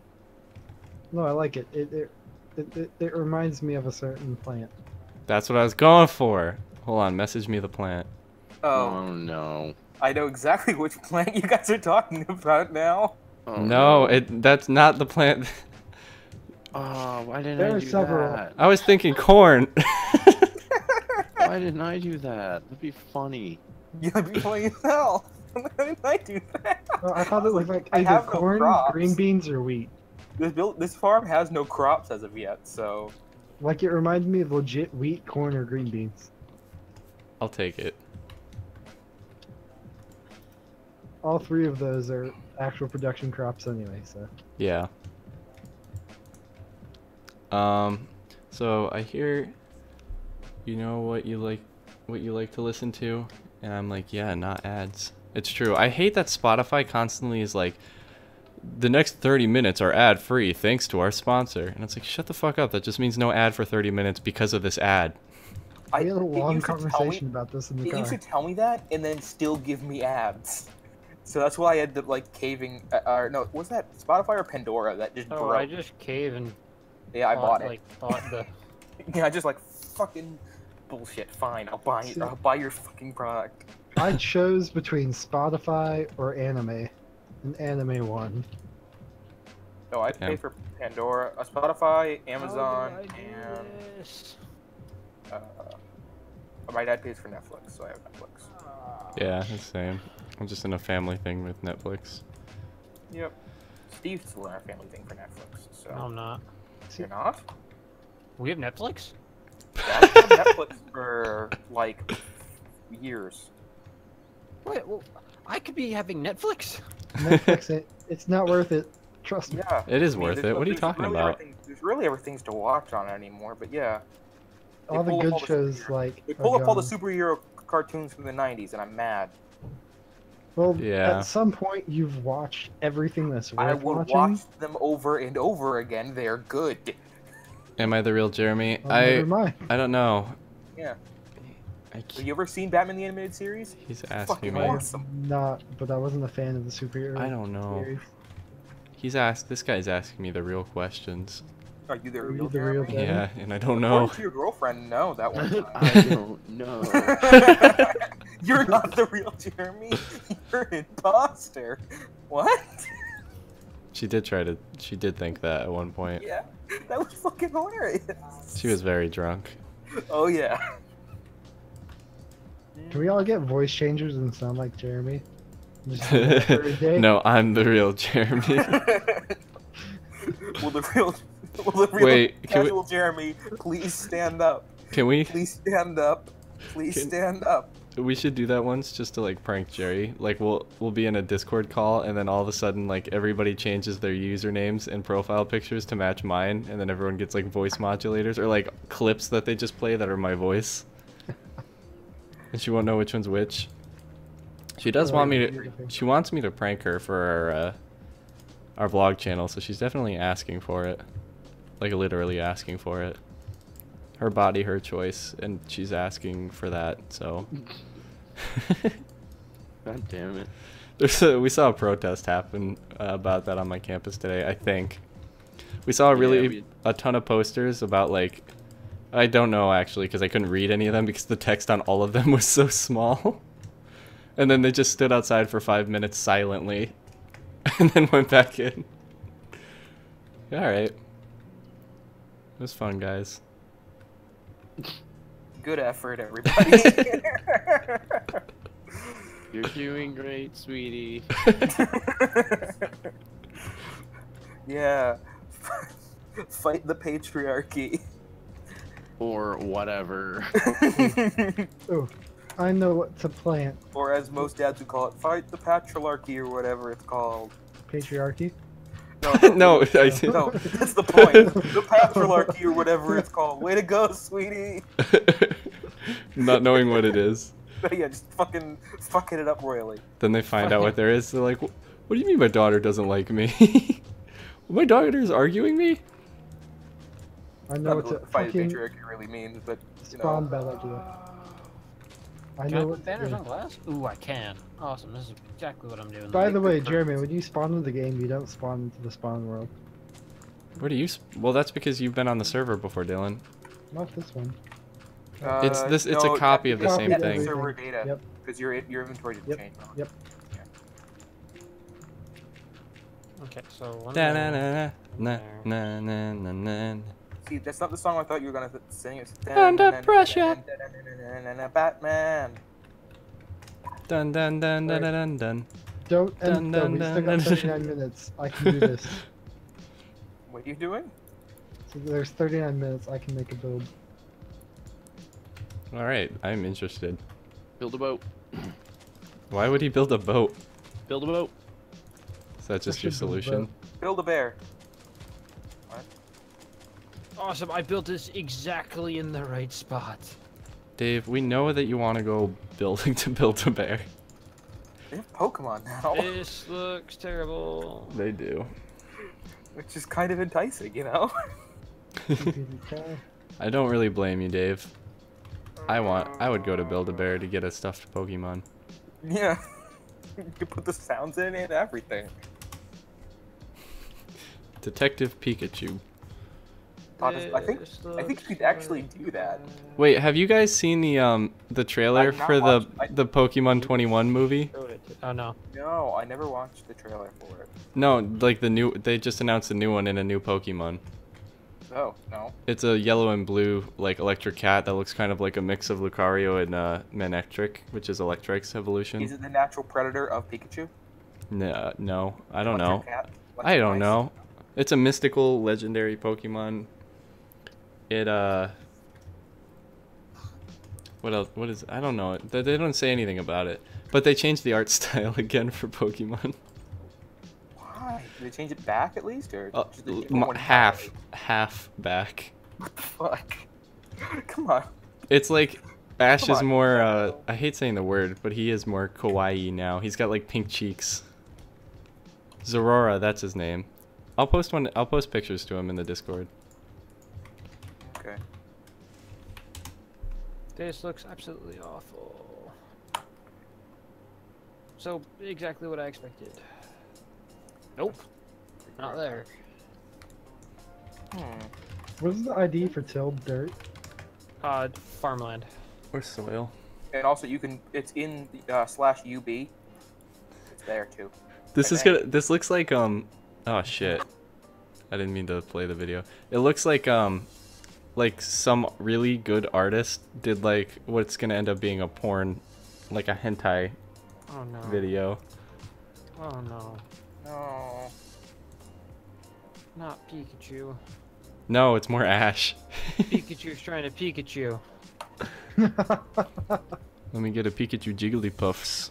No, I like it. It reminds me of a certain plant. That's what I was going for. Hold on, message me the plant. Oh no. I know exactly which plant you guys are talking about now. Oh, No, that's not the plant. Oh, why didn't There I are do several. that? I was thinking corn. Why didn't I do that? That'd be funny. You'd be funny as hell. Why did I do that? Oh, I thought it looked like I either have no corn, crops. green beans, or wheat. This farm has no crops as of yet, so Like, it reminded me of legit wheat, corn, or green beans. I'll take it. All three of those are actual production crops anyway, so. Yeah. So I hear you know what you like to listen to, and I'm like, yeah, not ads. It's true. I hate that Spotify constantly is like, the next 30 minutes are ad free thanks to our sponsor. And it's like, shut the fuck up. That just means no ad for 30 minutes because of this ad. We had a it long used to tell me- conversation about this in the It car. used to tell me that and then still give me ads. So that's why I had the like caving. Or no, was that Spotify or Pandora that just Oh, broke? I just cave and. Yeah, I bought it. Like, bought the. Yeah, I just like fucking bullshit. Fine, I'll buy your fucking product. I chose between Spotify or anime, and anime won. No, I Yeah. paid for Pandora, Spotify, How Amazon, did I do and this? my dad pays for Netflix, so I have Netflix. Yeah, the same. I'm just in a family thing with Netflix. Yep. Steve's still in our family thing for Netflix, so No, I'm not. you're not. We have Netflix? Dad's had Netflix for like years. Wait, well, I could be having Netflix? Netflix, it's not worth it. Trust me. Yeah. It is I mean, worth it. What are you talking about? There's really ever things to watch on it anymore, but yeah. They All the pull up good all the shows, superhero- like. They are pull up all the gone. superhero cartoons from the 90s, and I'm mad. Well, Yeah. at some point, you've watched everything that's worth I will watching. watch them over and over again. They're good. Am I the real Jeremy? Well, never mind. I don't know. Yeah. I Have can't- you ever seen Batman the Animated Series? He's asking Fucking me. awesome. Not, but I wasn't a fan of the superhero. I don't know. series. This guy's asking me the real questions. Are you the Are real you the real Jeremy? Jeremy? Yeah, and I don't know. According to your girlfriend, no, that one time. I don't know. You're not the real Jeremy. You're an imposter. What? She did think that at one point. Yeah, that was fucking hilarious. She was very drunk. Oh yeah. Can we all get voice changers and sound like Jeremy? Just do that for a day? No, I'm the real Jeremy. Will the real Wait, can we- casual Jeremy please stand up? Can we? Please stand up. Please Can- stand up. We should do that once just to like prank Jerry. Like we'll be in a Discord call and then all of a sudden like everybody changes their usernames and profile pictures to match mine and then everyone gets like voice modulators or like clips that they just play that are my voice. And she won't know which one's which. She does want me to she wants me to prank her for our vlog channel, so she's definitely asking for it. Like literally asking for it. Her body, her choice, and she's asking for that, so. God damn it. We saw a protest happen about that on my campus today, I think. We saw a ton of posters about like, I don't know actually, because I couldn't read any of them because the text on all of them was so small. And then they just stood outside for 5 minutes silently, and then went back in. Alright. It was fun, guys. Good effort, everybody. You're doing great, sweetie. Yeah. Fight the patriarchy. Or whatever. Oh, I know what to plant. Or as most dads would call it, fight the patriarchy or whatever it's called. Patriarchy. No, no, that's the point. The patriarchy or whatever it's called. Way to go, sweetie. Not knowing what it is. Yeah, just fucking fucking it up royally. Then they find out what there is. They're like, "What do you mean my daughter doesn't like me? My daughter's arguing me?" I know what to fight the fucking patriarchy really means, but you spawn know. bad idea. I Can I know put what. banners Yeah. on glass? Ooh, I can. Awesome. This is exactly what I'm doing. By the way, the Jeremy, when you spawn in the game, you don't spawn into the spawn world. Where do you? Well, that's because you've been on the server before, Dylan. Not this one. It's a no, copy of the copy same of thing. Server data. Yep. Because your inventory didn't Yep. change. Yep. Okay, so one. Da na na na na na na na. See, that's not the song I thought you were gonna sing. It's Under pressure. Batman. Dun dun dun dun dun dun dun. Don't Dun, end. dun, We still dun, got dun. 39 minutes. I can do this. What are you doing? So there's 39 minutes. I can make a build. All right, I'm interested. Build a boat. Why would he build a boat? Build a boat. Is that just I your should build a solution? Build a bear. Awesome. I built this exactly in the right spot. Dave, we know that you want to go building to build a bear. They have Pokemon now, This looks terrible. They do. which is kind of enticing, you know. Okay. I don't really blame you, Dave. I would go to Build-A-Bear to get a stuffed Pokemon. Yeah. You put the sounds in and everything. Detective Pikachu. I think you could actually do that. Wait, have you guys seen the trailer I've not for watched- the Pokemon 21 movie? Oh no. No, I never watched the trailer for it. No, like they just announced a new one and a new Pokemon. Oh, no. It's a yellow and blue like electric cat that looks kind of like a mix of Lucario and Manectric, which is Electric's evolution. Is it the natural predator of Pikachu? No, I don't know. Electric cat? I Electric don't mice? know. It's a mystical legendary Pokemon. It what else? What is? I don't know. They don't say anything about it. But they changed the art style again for Pokemon. Why? Did they change it back at least, or just did they go Half back. What the fuck? Come on. It's like Ash Come is on. more. I hate saying the word, but he is more kawaii now. He's got like pink cheeks. Zorora, that's his name. I'll post pictures to him in the Discord. Okay. This looks absolutely awful. So, exactly what I expected. Nope. Not there. What is the ID for tilled dirt? Farmland. Or soil. And also, you can. It's in the /UB. It's there too. This is Okay. gonna. This looks like oh shit. I didn't mean to play the video. It looks like some really good artist did like what's gonna end up being a porn, like a hentai Oh no. video. Oh no. No. Not Pikachu. No, it's more Ash. Pikachu's trying to Pikachu. Let me get a Pikachu Jigglypuffs.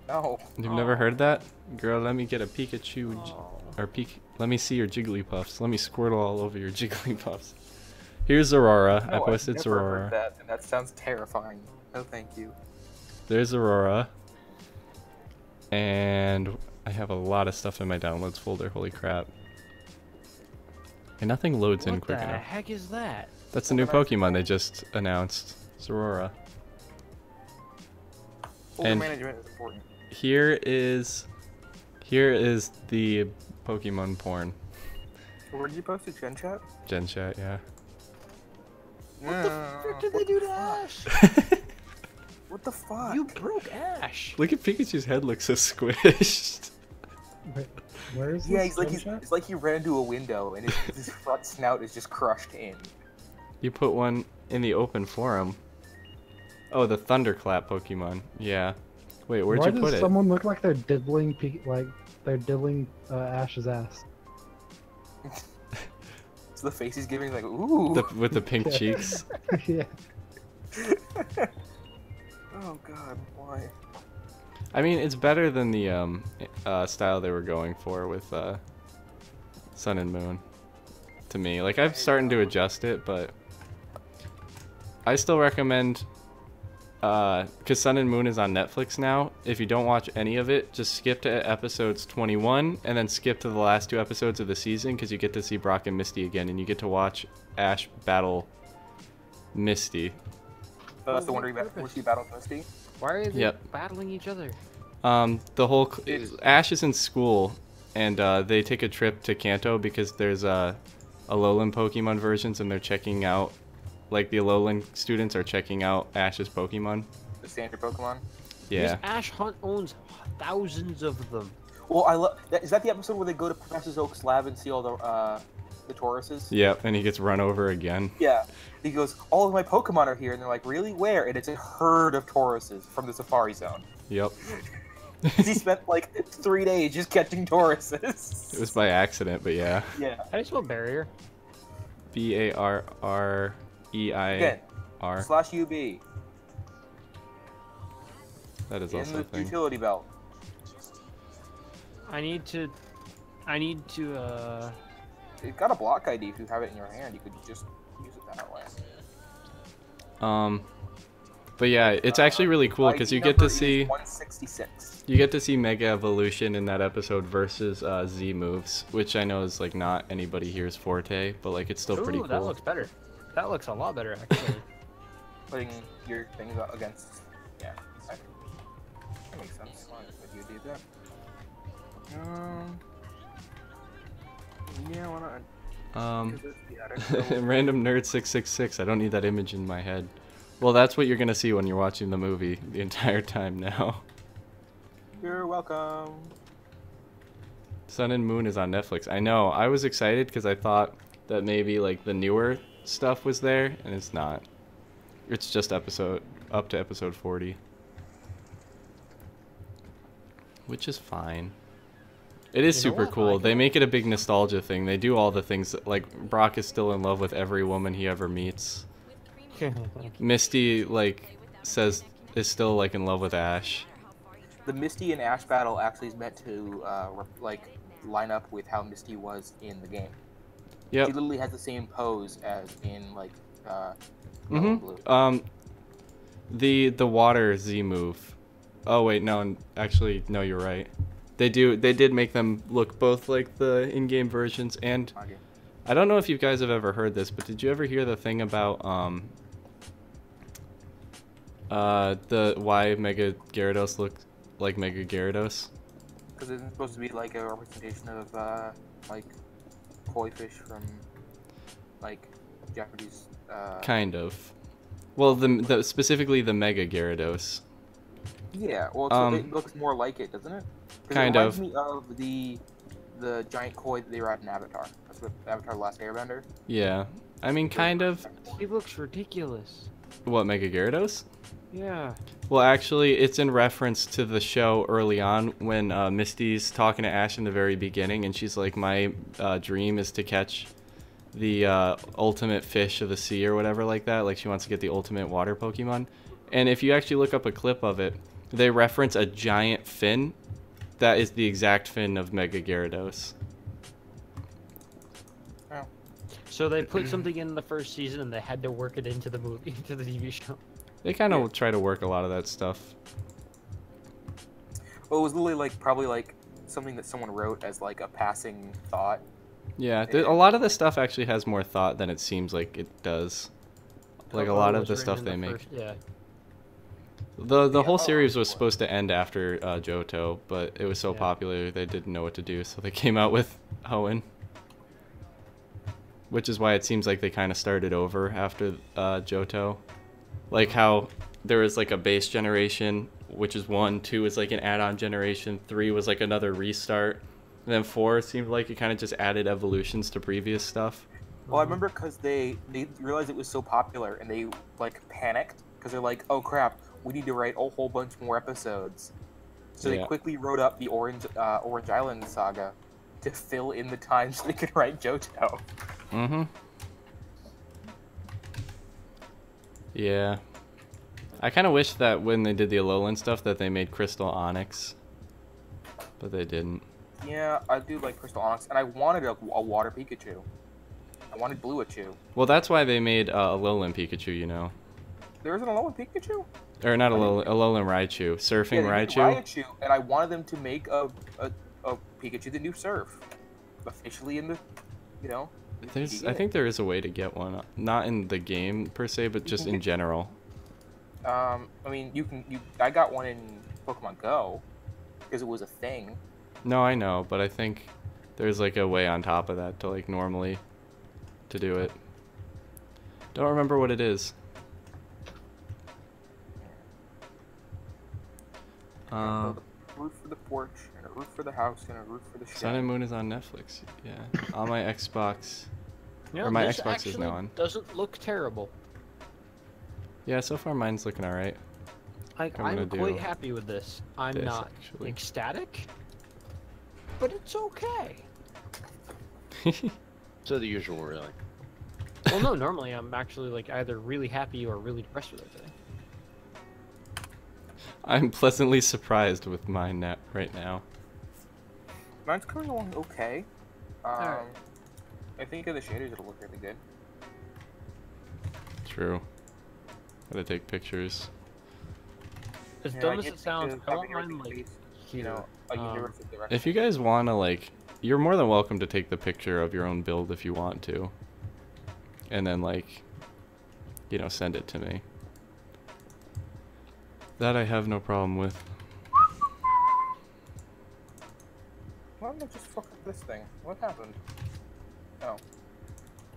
No. You've never heard that? Girl, let me get a Pikachu Oh. let me see your Jigglypuffs. Let me squirtle all over your Jigglypuffs. Here's Aurora. I No, posted I've never Aurora. heard that, and that sounds terrifying. No, thank you. There's Aurora. And I have a lot of stuff in my downloads folder. Holy crap. And nothing loads in What quick the enough. heck is that? That's the new Pokemon they just announced. It's Aurora. Folder And- management is important. Here is the Pokemon porn. Where did you post it, Gen Chat? Gen chat, yeah. What the What did they do to Ash? What the fuck? You broke Ash. Look at Pikachu's head looks so squished. Wait, where is Yeah, this? he's like Gen chat? it's like he ran into a window and his front snout is just crushed in. You put one in the open forum. Oh, the Thunderclap Pokemon. Yeah. Wait, where'd Why you put does it? someone look like they're diddling Ash's ass? So the face he's giving is like, ooh. With the pink cheeks. Yeah. Oh god, why? I mean, it's better than the style they were going for with Sun and Moon. To me, like I'm starting to adjust it, but I still recommend. Because Sun and Moon is on Netflix now. If you don't watch any of it, just skip to episodes 21 and then skip to the last 2 episodes of the season because you get to see Brock and Misty again and you get to watch Ash battle Misty. So that's the one What where she battles Misty. Why are they Yep. battling each other? The whole Ash is in school and they take a trip to Kanto because there's Alolan Pokemon versions and they're checking out, like the Alolan students are checking out Ash's Pokemon. The standard Pokemon. Yeah. This Ash Hunt owns thousands of them. Well, I love. Is that the episode where they go to Professor Oak's lab and see all the Tauruses? Yep, and he gets run over again. Yeah. He goes, all of my Pokemon are here, and they're like, really? Where? And it's a herd of Tauruses from the Safari Zone. Yep. He spent like 3 days just catching Tauruses. It was by accident, but yeah. Yeah. How do you spell barrier? BARREIR. Again, /UB That is in also a the thing. utility belt. I need to It's got a block ID. If you have it in your hand, you could just use it that way. But yeah, it's actually really cool because ID you get number to is see 166. Mega Evolution in that episode versus Z moves, which I know is like not anybody here's forte, but like it's still pretty Ooh, cool. that looks better. That looks a lot better actually. Putting your things out against. Yeah. That makes sense. Why would you do that? Yeah, why not? Is this the attic? Random Nerd 666. I don't need that image in my head. Well, that's what you're gonna see when you're watching the movie the entire time now. You're welcome. Sun and Moon is on Netflix. I know. I was excited because I thought that maybe like the newer stuff was there, and it's not. It's just up to episode 40, which is fine. It is You know super what? cool. I They can- make it a big nostalgia thing. They do all the things that, like Brock is still in love with every woman he ever meets. Misty like says is still like in love with Ash. The Misty and Ash battle actually is meant to like line up with how Misty was in the game. She Yep. literally has the same pose as in like Yellow and Blue. The water Z move. Oh wait, no, actually no, you're right. They did make them look both like the in-game versions, and Okay. I don't know if you guys have ever heard this, but did you ever hear the thing about the why Mega Gyarados looked like Mega Gyarados? Because it's supposed to be like a representation of like koi fish from like Japanese. Kind of. Well, the specifically the Mega Gyarados. Yeah, well, it looks more like it, doesn't it? 'Cause Kind it reminds of. me of the giant koi that they were at in Avatar. That's what Avatar: The Last Airbender. Yeah. I mean, kind of. He looks ridiculous. What, Mega Gyarados? Yeah. Well, actually, it's in reference to the show early on when Misty's talking to Ash in the very beginning, and she's like, my dream is to catch the ultimate fish of the sea or whatever like that. Like, she wants to get the ultimate water Pokemon. And if you actually look up a clip of it, they reference a giant fin that is the exact fin of Mega Gyarados. So they put something in the first season and they had to work it into the movie, into the TV show. They kind of try to work a lot of that stuff. Well, it was literally like probably like something that someone wrote as like a passing thought. Yeah, a lot of the stuff actually has more thought than it seems like it does. Like a lot of the stuff they make. Yeah. The whole series was supposed to end after Johto, but it was so popular they didn't know what to do, so they came out with Hoenn. Which is why it seems like they kind of started over after Johto. Like how there was like a base generation, which is 1, 2 is like an add-on generation, 3 was like another restart, and then 4 seemed like it kind of just added evolutions to previous stuff. Well, I remember because they realized it was so popular and they like panicked because they're like, oh crap, we need to write a whole bunch more episodes. So they quickly wrote up the Orange Island saga to fill in the time so they could write Johto. Mm-hmm. Yeah. I kind of wish that when they did the Alolan stuff that they made Crystal Onyx. But they didn't. Yeah, I do like Crystal Onyx, and I wanted a Water Pikachu. I wanted Blueachu. Well, that's why they made Alolan Pikachu, you know. There is an Alolan Pikachu? Or not Alolan Raichu. Surfing Raichu. And I wanted them to make a Pikachu the new Surf. Officially in the, you know. I think there is a way to get one. Not in the game per se, but just in general. I mean, I got one in Pokemon Go because it was a thing. No, I know, but I think there's like a way on top of that to like normally to do it. Don't remember what it is. A roof for the porch, and a roof for the house, and a roof for the shed. Sun and Moon is on Netflix. Yeah, on my Xbox. Yeah, or my this Xbox is now actually on. Doesn't look terrible. Yeah, so far mine's looking all right. Like, I'm quite happy with this. I'm not ecstatic, but it's okay. So the usual, really. Well, no, normally I'm actually like either really happy or really depressed with it today. I'm pleasantly surprised with mine right now. Mine's coming along okay. Alright. I think in the shaders it'll look really good. True. Gotta take pictures. As Yeah, dumb I as get it sounds, to I have want mine everything like faced, here. you know, a universal direction. If you guys wanna like, you're more than welcome to take the picture of your own build if you want to. And then like, you know, send it to me. That I have no problem with. Why don't I just fuck up this thing? What happened? Oh.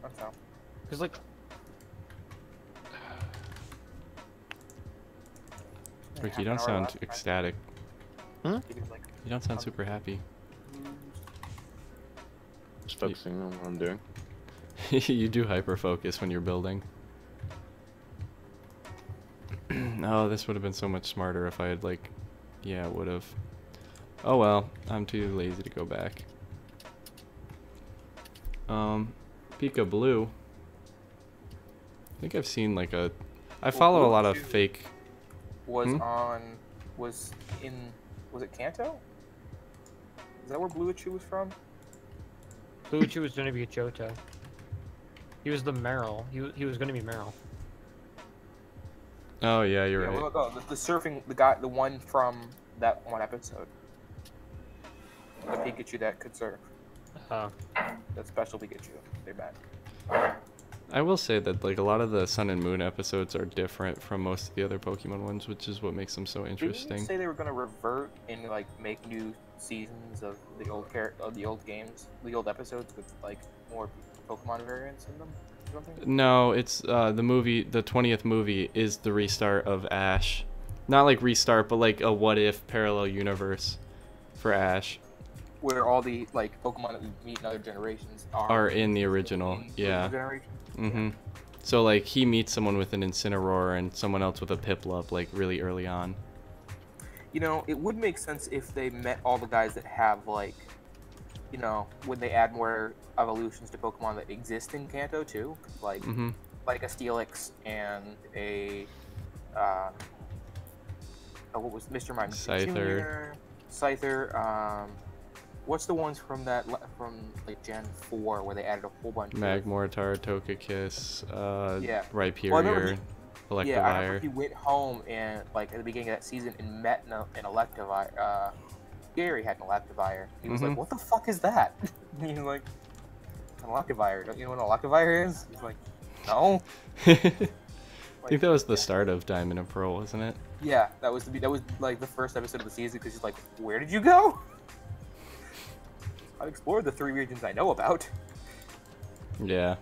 That's how. Cause like, Rick, you don't sound ecstatic. Like, You don't sound super happy. Just focusing on what I'm doing. You do hyper focus when you're building. Oh, this would have been so much smarter if I had like, yeah, it would have. Oh well, I'm too lazy to go back. Pika Blue. I think I've seen like a. I follow a lot of fake. Was it Kanto? Is that where Blueachu was from? Blueachu was gonna be a Johto. He was the Meryl. He was gonna be Meryl. Oh yeah, you're right. Well, no, the surfing, the one from that one episode. The Pikachu that could surf. That special Pikachu. They're back. I will say that like a lot of the Sun and Moon episodes are different from most of the other Pokemon ones, which is what makes them so interesting. Didn't you say they were gonna revert and like make new seasons of the old games, the old episodes with like more Pokemon variants in them? No, it's the movie. The 20th movie is the restart of Ash, not like restart, but like a what if parallel universe for Ash. Where all the like Pokemon that we meet in other generations are in the original, yeah. Generation. Mm-hmm. So like he meets someone with an Incineroar and someone else with a Piplup like really early on. You know, it would make sense if they met all the guys that have like, you know, when they add more evolutions to Pokemon that exist in Kanto too, like Mm-hmm. like a Steelix and a what was Mr. Mime? Scyther. Jr., Scyther. What's the ones from that from like Gen 4 where they added a whole bunch? Magmortar, Togekiss, Yeah. Rhyperior, Well, I remember Electivire. Yeah, I remember he went home and like at the beginning of that season and met an Electivire. Gary had an Electivire. He was Mhm. like, "What the fuck is that?" And he was like, "An Electivire. Don't you know what an Electivire is?" He's like, "No." I think that was the start of Diamond and Pearl, wasn't it? Yeah, that was like the first episode of the season because he's like, "Where did you go?" I've explored the 3 regions I know about. Yeah.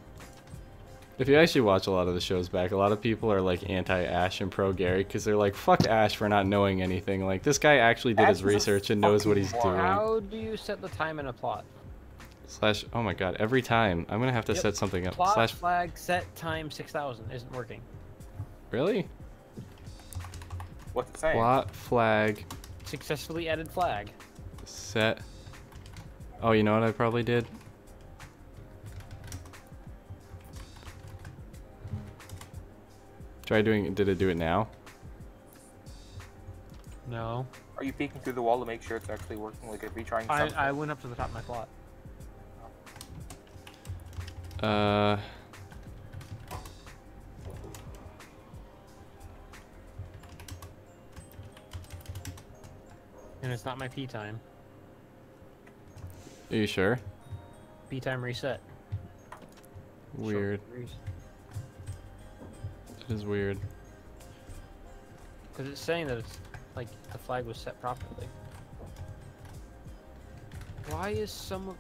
If you actually watch a lot of the shows back, a lot of people are like anti-Ash and pro-Gary because they're like, fuck Ash for not knowing anything. Like, this guy actually did Ash his is a research and knows what fucking he's moron. doing. How do you set the time in a plot? Slash, oh my god, every time. I'm gonna have to Yep. set something up. Plot Slash, flag set time 6000 isn't working. really? What's it saying? Plot flag Successfully added flag. set. Oh, you know what I probably did? Try doing, did it do it now? No. Are you peeking through the wall to make sure it's actually working? Like, if you're trying something? I went up to the top of my plot. And it's not my P time. Are you sure? P time reset. Weird. It is weird. Because it's saying that it's like the flag was set properly. Why is someone?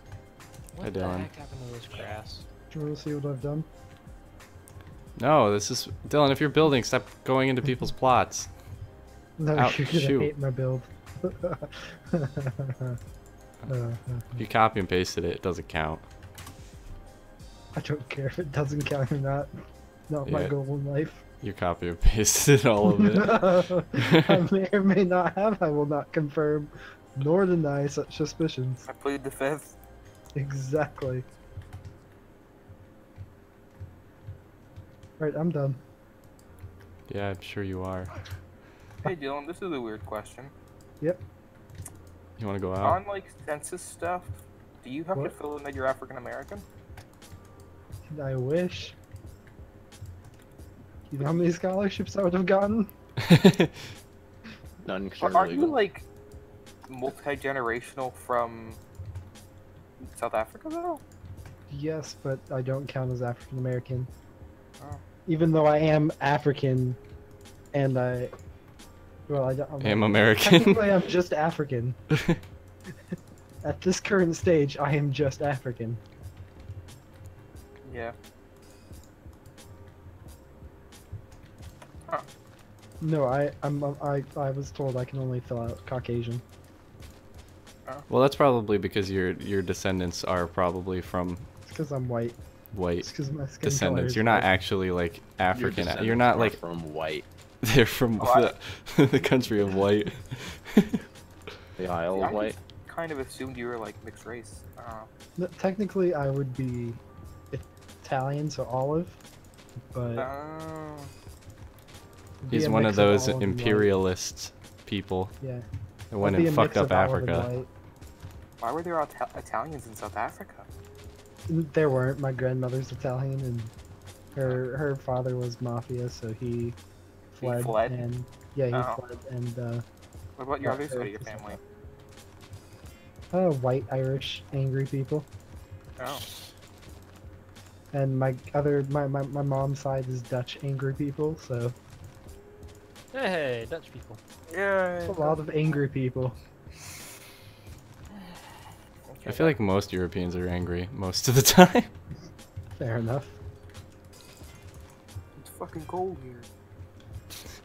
Hi, What the Dylan. heck happened to this grass? Do you want to see what I've done? No, this is Dylan. If you're building, stop going into people's plots. No, Ouch, you're gonna shoot. hate my build. If you copy and pasted it, it doesn't count. I don't care if it doesn't count or not. Not my Yeah. goal in life. You copy and pasted all of it. I may or may not have. I will not confirm nor deny such suspicions. I plead the fifth. Exactly. Right, I'm done. Yeah, I'm sure you are. Hey Dylan, this is a weird question. You want to go out? On like census stuff, do you have to What? fill in that you're African American? I wish. You know how many scholarships I would have gotten? None Or are you legal. like multi-generational from South Africa though? Yes, but I don't count as African American. Oh. Even though I am African, and well, I don't. Am American. Technically, I'm just African. At this current stage, I am just African. Yeah. No, I was told I can only fill out Caucasian. Well, that's probably because your descendants are probably from It's because I'm white. white It's because my skin color descendants. is You're not white. actually like Your African. You're descendants not are like from white. they're from Oh, the country of white. The Isle See, of I White. just kind of assumed you were like mixed race. No, technically, I would be Italian, so olive. But Oh. it'd be He's a one of mix those olive and white. imperialist people Yeah. that went It'd be and a fucked mix up of olive and Africa. white. Why were there Italians in South Africa? There weren't. My grandmother's Italian, and her father was mafia, so he fled. fled? And yeah, he Oh. fled. And What about your Not other side of your sure. family? white Irish angry people. Oh. And my mom's side is Dutch angry people. So Hey, Dutch people. Yeah. a lot of angry people. I feel like most Europeans are angry most of the time. Fair enough. It's fucking cold here.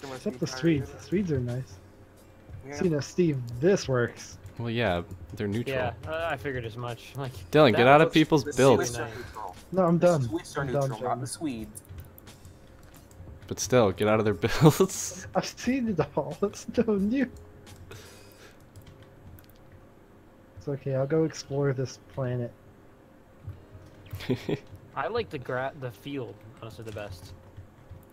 There must Except be the fire Swedes. here. The Swedes are nice. Yeah. So, Steve, this works. Well, yeah, they're neutral. Yeah, I figured as much. Like, Dylan, get that out of looks- people's The builds. Swiss are Nice. neutral. No, I'm The done. Swiss are I'm done, neutral, not Jeremy. the Swedes. But still, get out of their builds. I've seen it all. It's no new. It's okay. I'll go explore this planet. I like the field, honestly, the best.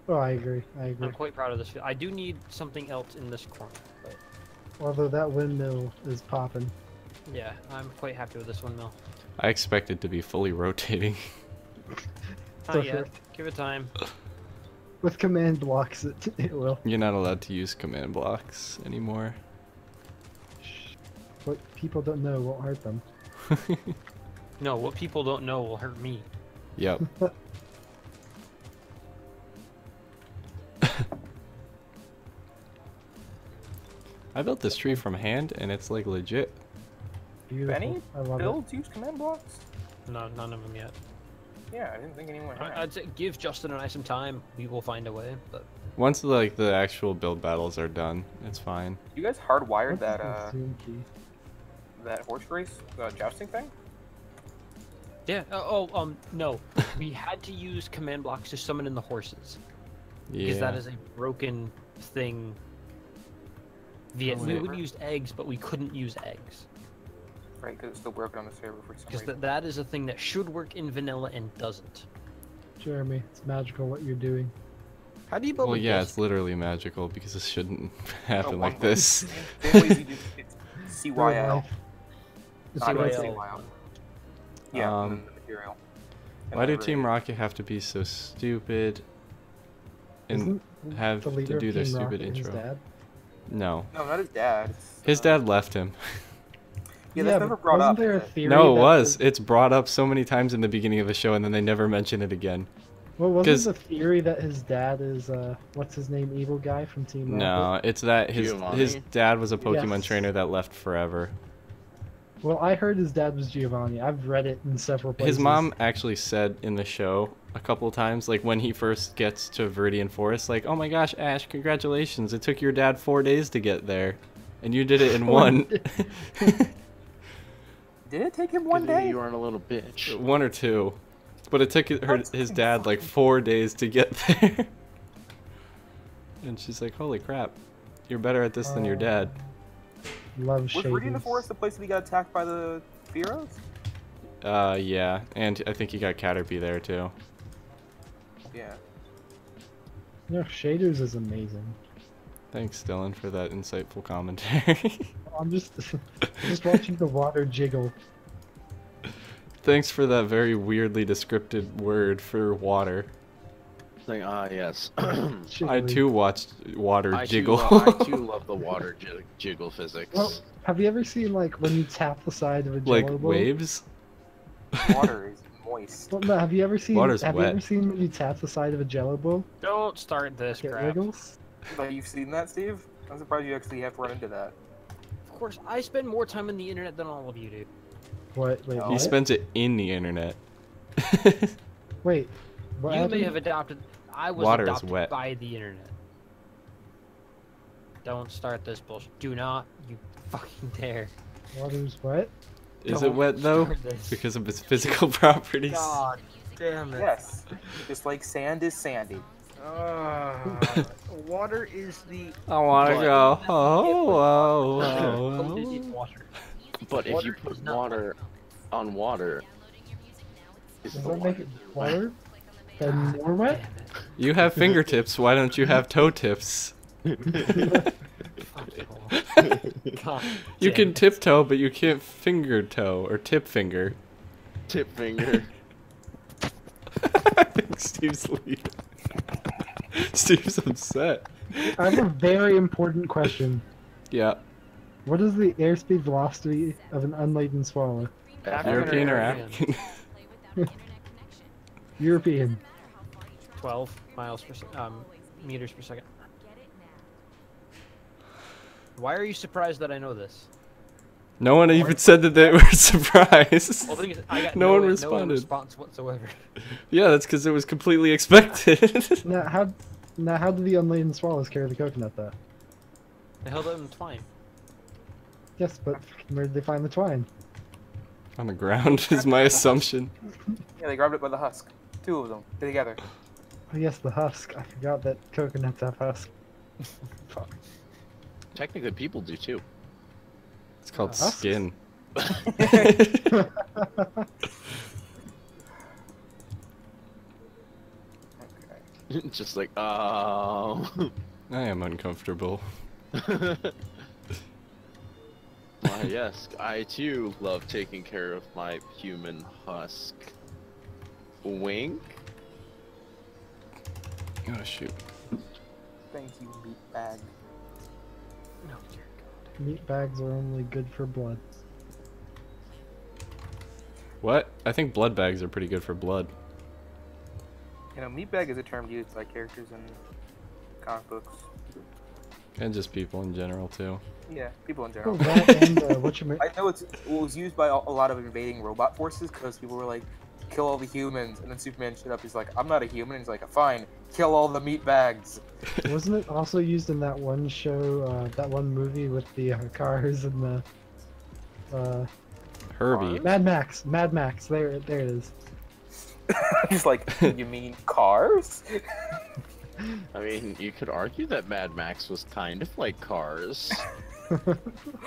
Oh, I agree. I agree. I'm quite proud of this field. I do need something else in this corner, but Although that windmill is popping. yeah, I'm quite happy with this windmill. I expect it to be fully rotating. So Not yet. sure. Give it time. With command blocks, it will. You're not allowed to use command blocks anymore. What people don't know won't hurt them. No, what people don't know will hurt me. Yep. I built this tree from hand and it's like legit. Beautiful. Benny, I love builds use command blocks? No, none of them yet. Yeah, I didn't think anyone had. I'd say give Justin and I some time. We will find a way, but Once like the actual build battles are done, it's fine. You guys hardwired What's that the zoom key? that horse race jousting thing? yeah. No, we had to use command blocks to summon in the horses because that Yeah. is a broken thing. We Whatever. would use eggs, but we couldn't use eggs Right, because it's still broken on the server for some because reason. that is a thing that should work in vanilla and doesn't. Jeremy, it's magical what you're doing. How do you build Well, a yeah, disc? it's literally magical because this shouldn't happen Oh, like one this. Same way you do it's Real CYL. life. Not CYL. CYL. Yeah, Um, and then the material. And Why then do the Team raid. Rocket have to be so stupid and Isn't have the to leader do of their Team stupid Rocket his intro? dad? No. No, not his dad. It's, His dad left him. Yeah, that's but never brought wasn't up. there a is it? theory No, it that was. It's brought up so many times in the beginning of the show and then they never mention it again. Well, 'cause- wasn't the theory that his dad is what's his name, evil guy from Team Rocket? No, it's that his Giovanni? dad was a Pokemon Yes. trainer that left forever. Well, I heard his dad was Giovanni. I've read it in several places. His mom actually said in the show a couple times, like when he first gets to Viridian Forest, like, "Oh my gosh, Ash, congratulations! It took your dad 4 days to get there, and you did it in one." Did it take him one day? You aren't a little bitch. 1 or 2, but it took his dad like 4 days to get there. And she's like, "Holy crap, you're better at this than your dad." Love Was shaders. Viridian the Forest the place that he got attacked by the Fearos? Yeah, and I think he got Caterpie there too. Yeah. No, shaders is amazing. Thanks, Dylan, for that insightful commentary. I'm just watching the water jiggle. Thanks for that very weirdly descriptive word for water. Like, yes. I Jiggly. too watched water I jiggle. I too love the water jiggle physics. Well, have you ever seen like when you tap the side of a Like Jello bowl? waves? Water is moist. Well, no, have you ever seen? Water's have wet. you ever seen when you tap the side of a Jello bowl? Don't start this It crap. wiggles. But you've seen that, Steve? I'm surprised you actually have run into that. Of course, I spend more time on the internet than all of you do. What? Wait, No. He what? spends it in the internet. Wait. What You may happened? have adopted. I was Water is adopted wet. by the internet. Don't start this bullshit. Do not you fucking dare. Water's wet. Is it Don't wet though? start this. Because of its physical properties. God damn it. Yes. Just like sand is sandy. Water is the. I wanna But- go. Oh, What is it, water? But if you Water put is not water on water, is Does the that make water it wetter? Then more wet? Damn You have fingertips. Why don't you have toe tips? it. Fuck you all. God You damn can it. tiptoe, but you can't finger toe or tip finger. tip finger? I think Steve's leaving. Steve's upset. I have a very important question. Yeah. What is the airspeed velocity of an unladen swallow? African or European or American? African? European. 12 meters per second. Why are you surprised that I know this? No one even said that they were surprised. Well, the thing is, I got No one no responded. response whatsoever. Yeah, that's because it was completely expected. Now how do the unladen swallows carry the coconut though? They held it in twine. Yes, but where did they find the twine? On the ground is my assumption. Yeah, they grabbed it by the husk. 2 of them together. Oh yes, the husk. I forgot that coconuts have husk. Fuck. Technically, people do too. It's called Husks? skin. Okay. Just like, I am uncomfortable. Why, yes, I too love taking care of my human husk. Wink? Oh shoot. Thank you, meat bag. No, dear God. Meat bags are only good for blood. What? I think blood bags are pretty good for blood. You know, meat bag is a term used by characters in comic books. And just people in general too. Yeah, people in Oh, general. that and whatchamacallit. I know it was used by a lot of invading robot forces because people were like, kill all the humans, and then Superman showed up. He's like, I'm not a human. And he's like, fine, kill all the meat bags. Wasn't it also used in that one show, that one movie with the cars and the Herbie. Mad Max? Mad Max. There it is. He's like, you mean cars? I mean, you could argue that Mad Max was kind of like Cars.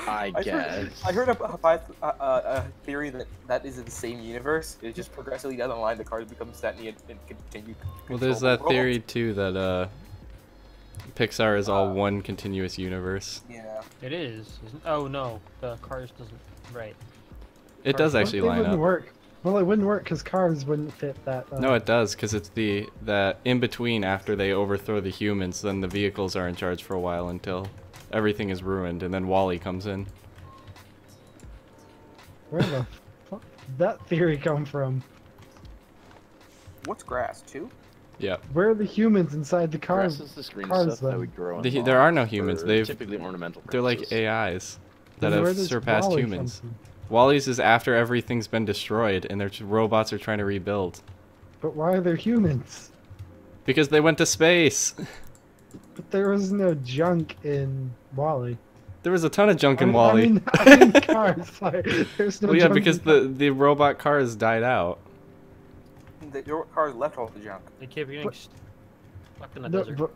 I guess. I heard a theory that is in the same universe. It just progressively down the line, the cars become sentient and continue. to Well, there's control that the world. theory too that Pixar is all one continuous universe. Yeah. It is. Isn't... Oh no, the Cars doesn't. Right. It does Well, actually It line wouldn't up. work. Well, it wouldn't work because cars wouldn't fit that. No, it does, because it's that in between after they overthrow the humans, then the vehicles are in charge for a while until everything is ruined, and then Wally comes in. Where the fuck did that theory come from? What's grass too? Yeah. Where are the humans inside the Grass cars? is this green cars, stuff that then. would grow on There are no lawns humans. for They've typically ornamental they're like purposes. AIs that Then where have does surpassed Wall-E come humans. from? Wally's is after everything's been destroyed and their robots are trying to rebuild But why are there humans? because they went to space. But there was no junk in Wally. There was a ton of junk in Wally. I mean cars. Sorry. There's no Well, yeah, junk because in the robot cars died out. Your cars left all the junk. They keep getting But- stuck in the No, desert. but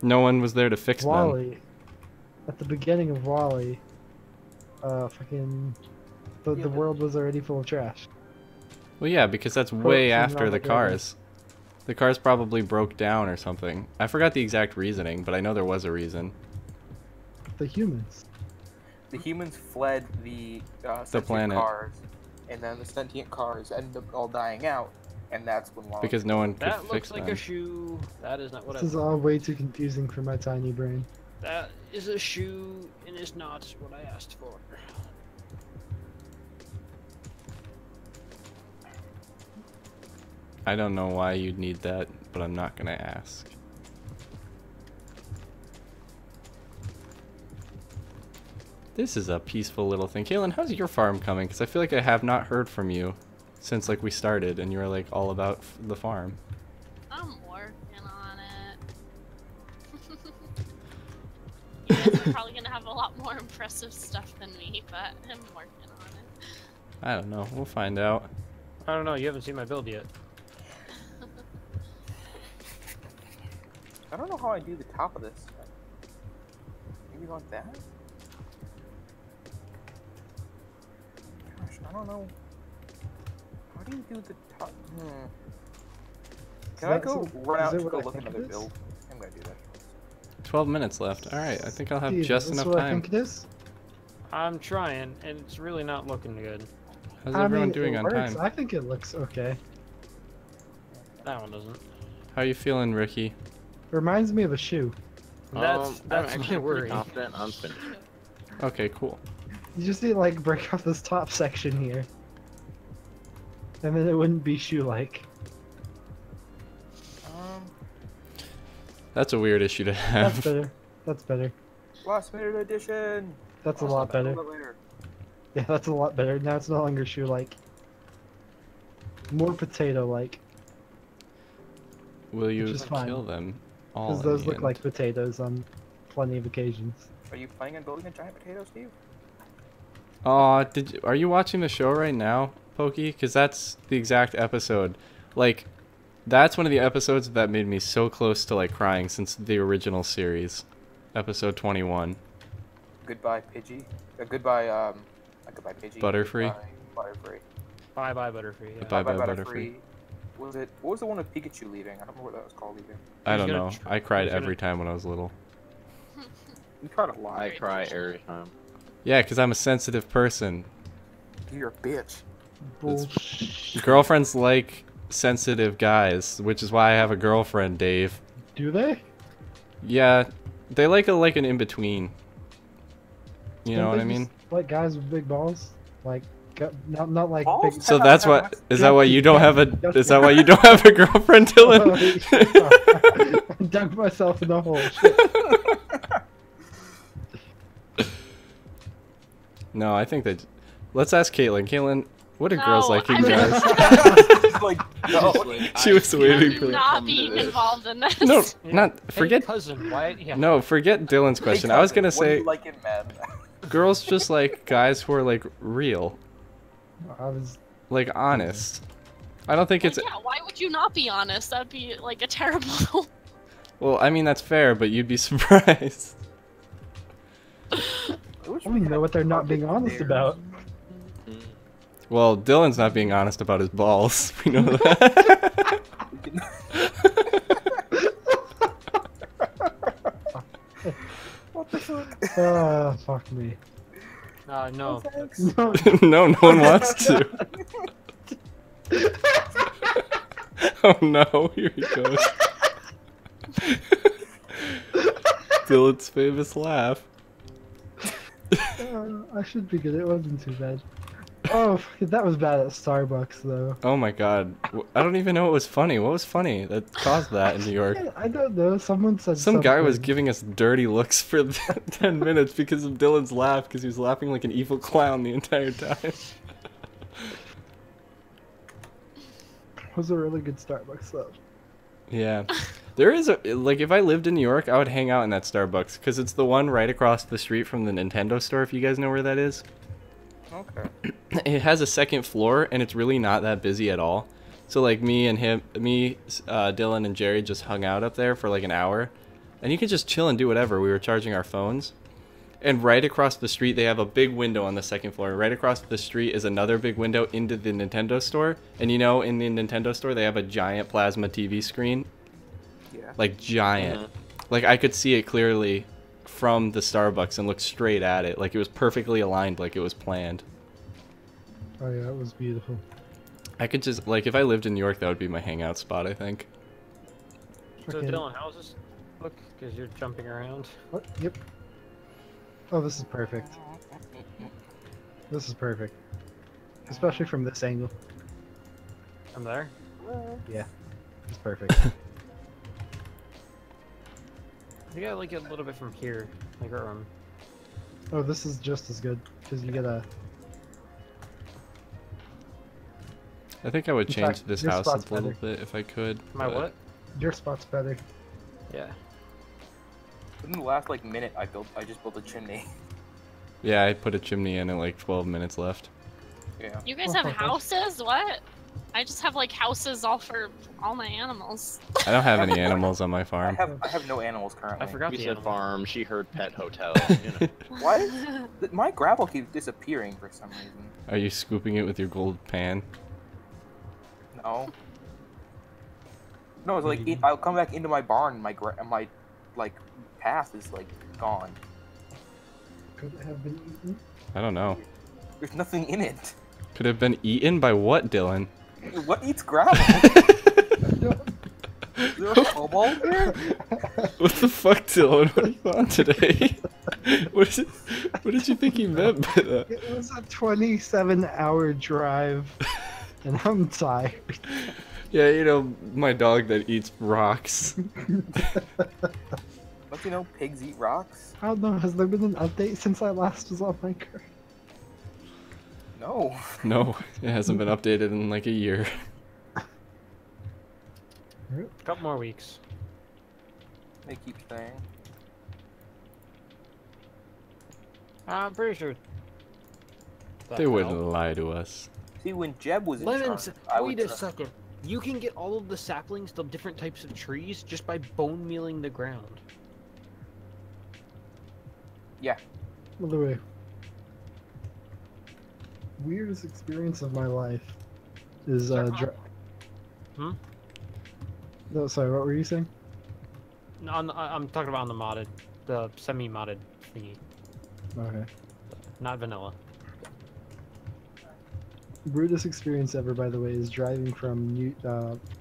No one was there to fix them. Wally. At the beginning of Wally, fucking, the but- world was already full of trash. Well, yeah, because that's way from after the Ronald Reagan. cars. The cars probably broke down or something. I forgot the exact reasoning, but I know there was a reason. The humans. The humans fled the sentient planet. cars, and then the sentient cars ended up all dying out, and that's when Wally. Because no one could That fix looks like them. a shoe. That is not what This I. is all way too confusing for my tiny brain. That is a shoe, and it's not what I asked for. I don't know why you'd need that, but I'm not gonna ask. This is a peaceful little thing. Kaylin, how's your farm coming? Because I feel like I have not heard from you since like we started, and you were like all about the farm. I'm working on it. You guys are probably gonna have a lot more impressive stuff than me, but I'm working on it. I don't know. We'll find out. I don't know. You haven't seen my build yet. I don't know how I do the top of this. Maybe like that? Gosh, I don't know. How do you do the top? Can I that go so- run is out it and what go I look think another it is? build? I'm gonna do that. 12 minutes left. All right. I think I'll have Steve, just is this enough what I time. think it is? I'm trying, and it's really not looking good. How's I everyone mean, doing it on works. time? I think it looks okay. That one doesn't. How you feeling, Ricky? Reminds me of a shoe. That's I'm that's actually my pretty worry. confident I'm finished. Okay, cool. You just need to like break off this top section here. And then it wouldn't be shoe-like. That's a weird issue to That's have. better. That's better. Last minute edition. That's a I'll lot stop back a better. little later. Yeah, that's a lot better. Now it's no longer shoe-like. More potato-like. Will you Which is fine. kill them all? Because in those the look end? like potatoes on plenty of occasions. Are you planning on building a giant potato, Steve? Aw, are you watching the show right now, Pokey? Because that's the exact episode. Like, That's one of the episodes that made me so close to like crying since the original series, episode 21. Goodbye, Pidgey. Goodbye, not goodbye, Pidgey. Butterfree. Goodbye, Butterfree. Bye bye Butterfree. Yeah. Bye bye Butterfree. Butterfree. What was the one with Pikachu leaving? I don't remember what that was called leaving. I He's don't gonna know. tr- I cried he's gonna- every time when I was little. You cried a lot. I cry every time. Yeah, because I'm a sensitive person. You're a bitch. Bullshit. Girlfriends like sensitive guys, which is why I have a girlfriend, Dave. Do they? Yeah, they like an in-between. You know Don't what they I mean? just like guys with big balls, like not like Balls? big. So that's what is that why you don't have a Just- is that why you don't have a girlfriend, Dylan? I dug myself in the hole. Shit. No, I think that. Let's ask Caitlin. Caitlin, what do girls No, like you I'm- guys? like, No. She was waiting I'm for it. not being involved in this. No, Yeah. not Hey, forget. cousin. Why? Yeah. No, forget Dylan's question. I was gonna What do say you like in men? girls just like guys who are like real, I was. like honest. I don't think Well, it's. yeah, why would you not be honest? That'd be like a terrible. Well, I mean that's fair, but you'd be surprised. I don't even know what they're not being honest about. Well, Dylan's not being honest about his balls. We know that. What the fuck? Ah, fuck me. No. No, No, no one wants to. Oh no, here he goes. Dylan's famous laugh. I should be good. It wasn't too bad. Oh, that was bad at Starbucks though. Oh my god. I don't even know what was funny. What was funny that caused that in New York? I don't know. Someone said Some guy was something. giving us dirty looks for 10 minutes because of Dylan's laugh, because he was laughing like an evil clown the entire time. It was a really good Starbucks though. Yeah. There is a, like, if I lived in New York, I would hang out in that Starbucks, because it's the one right across the street from the Nintendo store, if you guys know where that is. Okay. It has a second floor, and it's really not that busy at all. So, like, Dylan, and Jerry just hung out up there for, like, an hour. And you could just chill and do whatever. We were charging our phones. And right across the street, they have a big window on the second floor. Right across the street is another big window into the Nintendo store. And you know, in the Nintendo store, they have a giant plasma TV screen. Yeah. Like, giant. Like, I could see it clearly from the Starbucks and look straight at it. Like, it was perfectly aligned, like it was planned. Oh yeah, it was beautiful. I could just, like, if I lived in New York, that would be my hangout spot, I think. So Frickin- Dylan, how's this look? Because you're jumping around. What? Yep. Oh, this is perfect. This is perfect. Especially from this angle. I'm there. It's perfect. I think I like it a little bit from here. Like Oh, this is just as good because you get a. I think I would In change fact, this your house a spot's little better. bit if I could. my but- what? Your spot's better. Yeah. Within the last like minute, I just built a chimney. Yeah, I put a chimney in at like 12 minutes left. Yeah. You guys have houses? What? I just have like houses all for all my animals. I don't have any animals on my I farm. have no animals currently. I forgot We the said animal. farm, she heard pet hotel. You know. Why? My gravel keeps disappearing for some reason. Are you scooping it with your gold pan? No. No, it's like I'll come back into my barn, and my like path is like gone. Could it have been eaten? I don't know. There's nothing in it. Could have been eaten by what, Dylan? What eats gravel? Is there a kobold there? What the fuck, Dylan? What are you on today? what did you think he meant by that? It was a 27-hour drive, and I'm tired. Yeah, you know, my dog that eats rocks. Don't you know pigs eat rocks? I don't know. Has there been an update since I last was on Minecraft? No. No, it hasn't been updated in like a year. Couple more weeks. They keep saying. I'm pretty sure. They wouldn't lie to us. See, when Jeb was in Lemons, charge, I wait would a second. You can get all of the saplings to different types of trees just by bone mealing the ground. By the way, weirdest experience of my life is No, sorry, what were you saying? No, I'm talking about on the modded, the semi-modded thingy, Okay. not vanilla. Weirdest experience ever, by the way, is driving from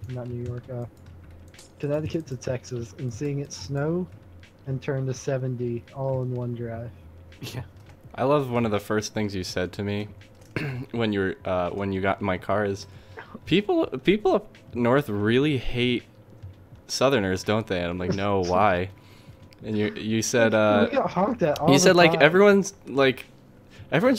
not New York, Connecticut to Texas and seeing it snow and turn to 70 all in one drive. Yeah. I love one of the first things you said to me when you got in my car is people up north really hate Southerners, don't they? And I'm like, no, why? And you said We got honked at all you the said like time. everyone's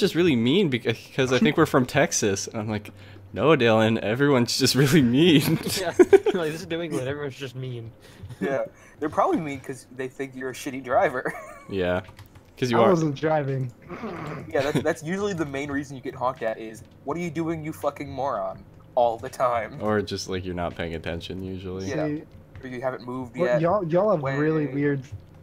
just really mean because I think we're from Texas. And I'm like, no, Dylan, everyone's just really mean. Yeah. Like, this is New England. Everyone's just mean. Yeah, they're probably mean because they think you're a shitty driver. Yeah, because you I are. wasn't driving. Yeah, that's usually the main reason you get honked at is, what are you doing, you fucking moron? All the time. Or just like you're not paying attention usually. Yeah. See, Or you haven't moved well, yet. y'all have really Way. weird.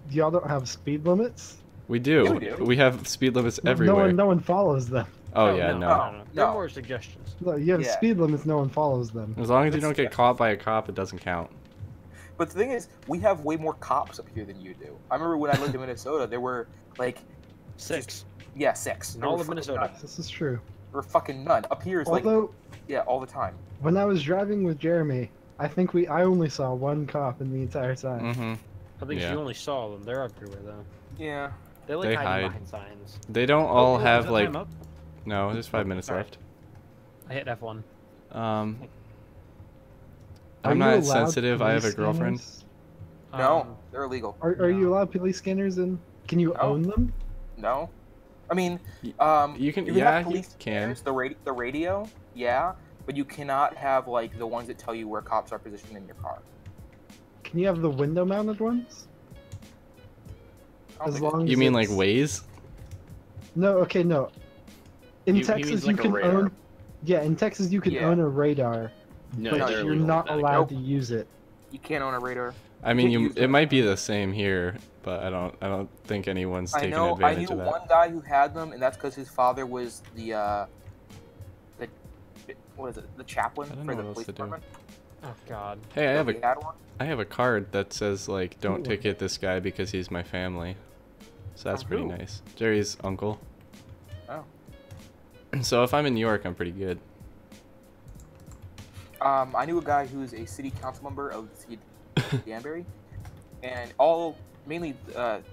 Y'all don't have speed limits. We do. Yeah, we do. We have speed limits No everywhere. one follows them. Oh yeah, no. no. They're No. more suggestions. No, you have Yeah. speed limits. No one follows them. As long as you It's- don't get caught by a cop, it doesn't count. But the thing is, we have way more cops up here than you do. I remember when I lived in Minnesota, there were like, 6. 6. In There all were of fucking Minnesota. none. This is true. There were fucking none. Up here is like, Although, yeah, all the time. when I was driving with Jeremy, I think I only saw one cop in the entire time. Mm-hmm. I think Yeah. you only saw them. They're everywhere though. Yeah. They like They hiding hide. behind signs. They don't all is have that like. time up? No, there's 5 minutes Alright. left. I hit F1. Um, Are I'm you not allowed sensitive. I have a police girlfriend. scanners? No, they're illegal. Are you No. allowed police scanners in? Can you No. own them? No. I mean, You can. you Yeah, have you police can. scanners, the radio, yeah, but you cannot have like the ones that tell you where cops are positioned in your car. Can you have the window mounted ones? I don't As think it's- long You as mean like it's- Waze? No, okay, no. In He Texas, means you like a can radar. own. Yeah, in Texas, you can Yeah. own a radar, No, but they're you're illegal. not allowed Nope. to use it. you can't own a radar. I mean, can't you. use It it. might be the same here, but I don't think anyone's I taking know. I advantage knew of that. one guy who had them, and that's because his father was the what is it? The chaplain I don't for know the what else police to do. department. Oh god. Hey, I have He had one. a card that says like, don't Ooh. ticket this guy because he's my family. So that's From pretty who? nice. Jerry's uncle. Oh. So if I'm in New York, I'm pretty good. I knew a guy who's a city council member of the city of Danbury, and mainly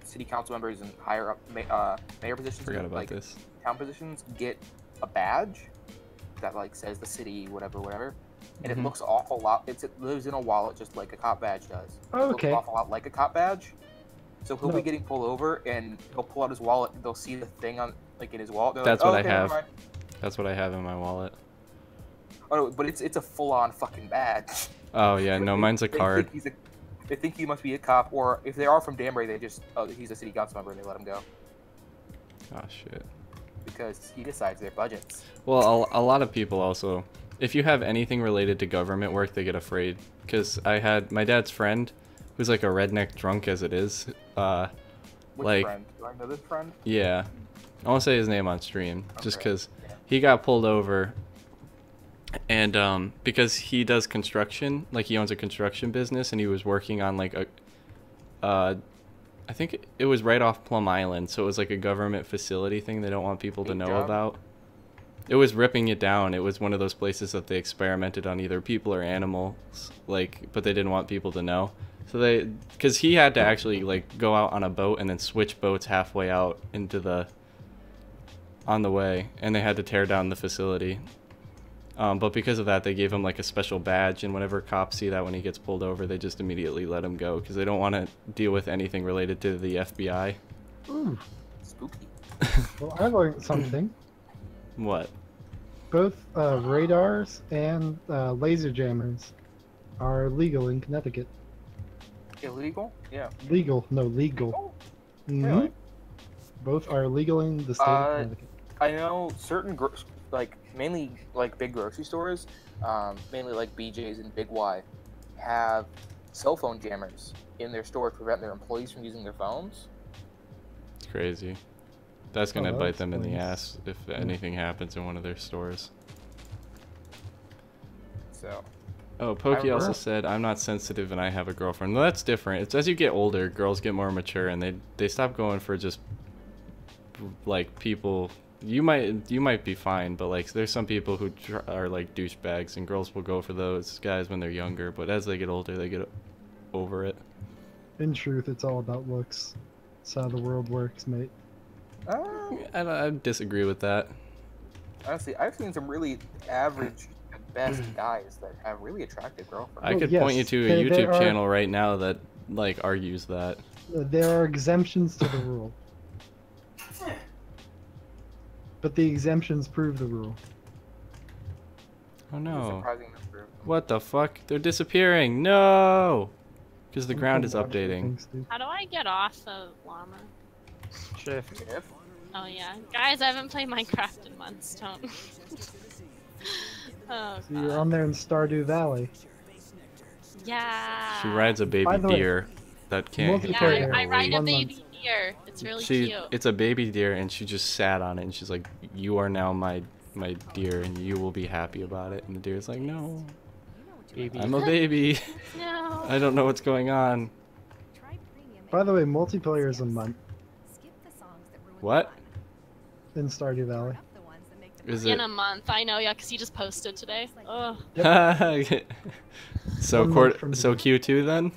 city council members and higher up mayor positions, Forgot and, about like this. town positions, get a badge that like says the city, whatever, and Mhm. it looks awful lot. It lives in a wallet just like a cop badge does. It Oh, looks okay. an awful lot like a cop badge. So he'll No. be getting pulled over, and he'll pull out his wallet, and they'll see the thing on like in his wallet. They're That's like, what oh, I okay, never have. mind." That's what I have in my wallet. Oh, no, but it's a full-on fucking badge. Oh yeah, no, mine's a They card. think they think he must be a cop, or if they are from Danbury, they just he's a city council member and they let him go Oh shit. because he decides their budgets. Well, a lot of people also, if you have anything related to government work, they get afraid. Because I had my dad's friend, who's like a redneck drunk as it is. Which Like- friend? Do I know this friend? Yeah, I won't say his name on stream, just Okay. because Yeah. he got pulled over. And because he does construction, like he owns a construction business, and he was working on like I think it was right off Plum Island, so it was like a government facility thing they don't want people to Neat know job. about. It was ripping it down. It was one of those places that they experimented on either people or animals, like, but they didn't want people to know. So because he had to actually like go out on a boat and then switch boats halfway out into on the way, and they had to tear down the facility. But because of that, they gave him like a special badge, and whenever cops see that when he gets pulled over, they just immediately let him go because they don't want to deal with anything related to the FBI. Ooh, Spooky. well, I learned something. What? Both radars and laser jammers are legal in Connecticut. Illegal? Yeah. Legal, no, legal. Oh, Mhm. really? Both are legal in the state of Connecticut. I know certain like mainly like big grocery stores, mainly like BJ's and Big Y, have cell phone jammers in their store to prevent their employees from using their phones. It's crazy. That's gonna that bite them in the explains. ass if anything happens in one of their stores. So Oh, Pokey also remember- said, I'm not sensitive and I have a girlfriend. Well, that's different. It's as you get older, girls get more mature and they stop going for just like people. You might be fine, but like there's some people who are like douchebags, and girls will go for those guys when they're younger. But as they get older, they get over it. In truth, it's all about looks. That's how the world works, mate. I disagree with that. Honestly, I've seen some really average at best guys that have really attractive girlfriends. I Well, could yes, point you to a there YouTube are- channel right now that like argues that. There are exemptions to the rule. But the exemptions prove the rule. Oh It's a no. surprising number of them. What the fuck? They're disappearing. No! Because the I'm ground gonna is watch the updating. things, dude. How do I get off the llama? Shift. If Oh yeah, guys, I haven't played Minecraft in months. Don't. Oh So you're god. on there in Stardew Valley. Yeah. She rides a baby By the way, deer that can't hit Yeah, her. multiplayer. I ride a One baby deer. It's really She, cute. it's a baby deer, and she just sat on it, and she's like, "You are now my deer, and you will be happy about it." And the deer's like, "No, Baby. I'm a baby. No. I don't know what's going on." By the way, multiplayer is a month What? in Stardew Valley. Is In it? a month, I know. Yeah, because he just posted today. Ugh. So One month court, from so today. Q2 then?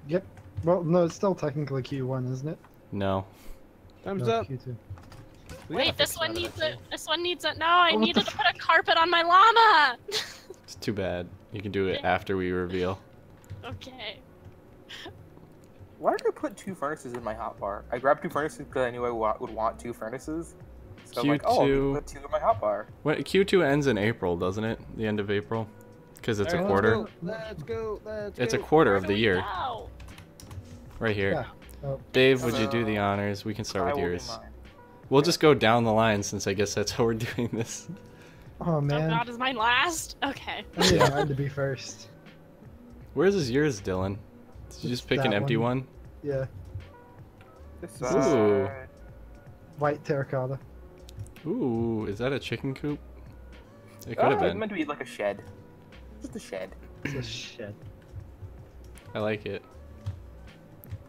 Yep. Well, no, it's still technically Q1, isn't it? No. Thumbs No, up. Q2. We gotta Wait, fix this one that, needs actually. it. This one needs it. No, I Oh, what needed the to put a carpet on my llama. It's too bad. You can do it after we reveal. Okay. why did I put 2 furnaces in my hotbar? I grabbed 2 furnaces because I knew I would want 2 furnaces. So I'm like, oh, I'll Q2. put 2 in my hotbar. What Q2 ends in April, doesn't it? The end of April, because it's a Alright, quarter. Let's go. Let's It's a go. quarter Where of do the we year, go? right here. Yeah. Oh, Dave, would you do the honors? We can start I with will do yours. mine. We'll just go down the line since I guess that's how we're doing this. oh Oh man. god, is mine last? Okay. I need mine to be first. Where's is yours, Dylan? Did you just pick an That empty one? Yeah. This Ooh. side. White terracotta. Ooh, is that a chicken coop? It could have It's been. meant to be like a shed. Just a shed. It's a shed. I like it.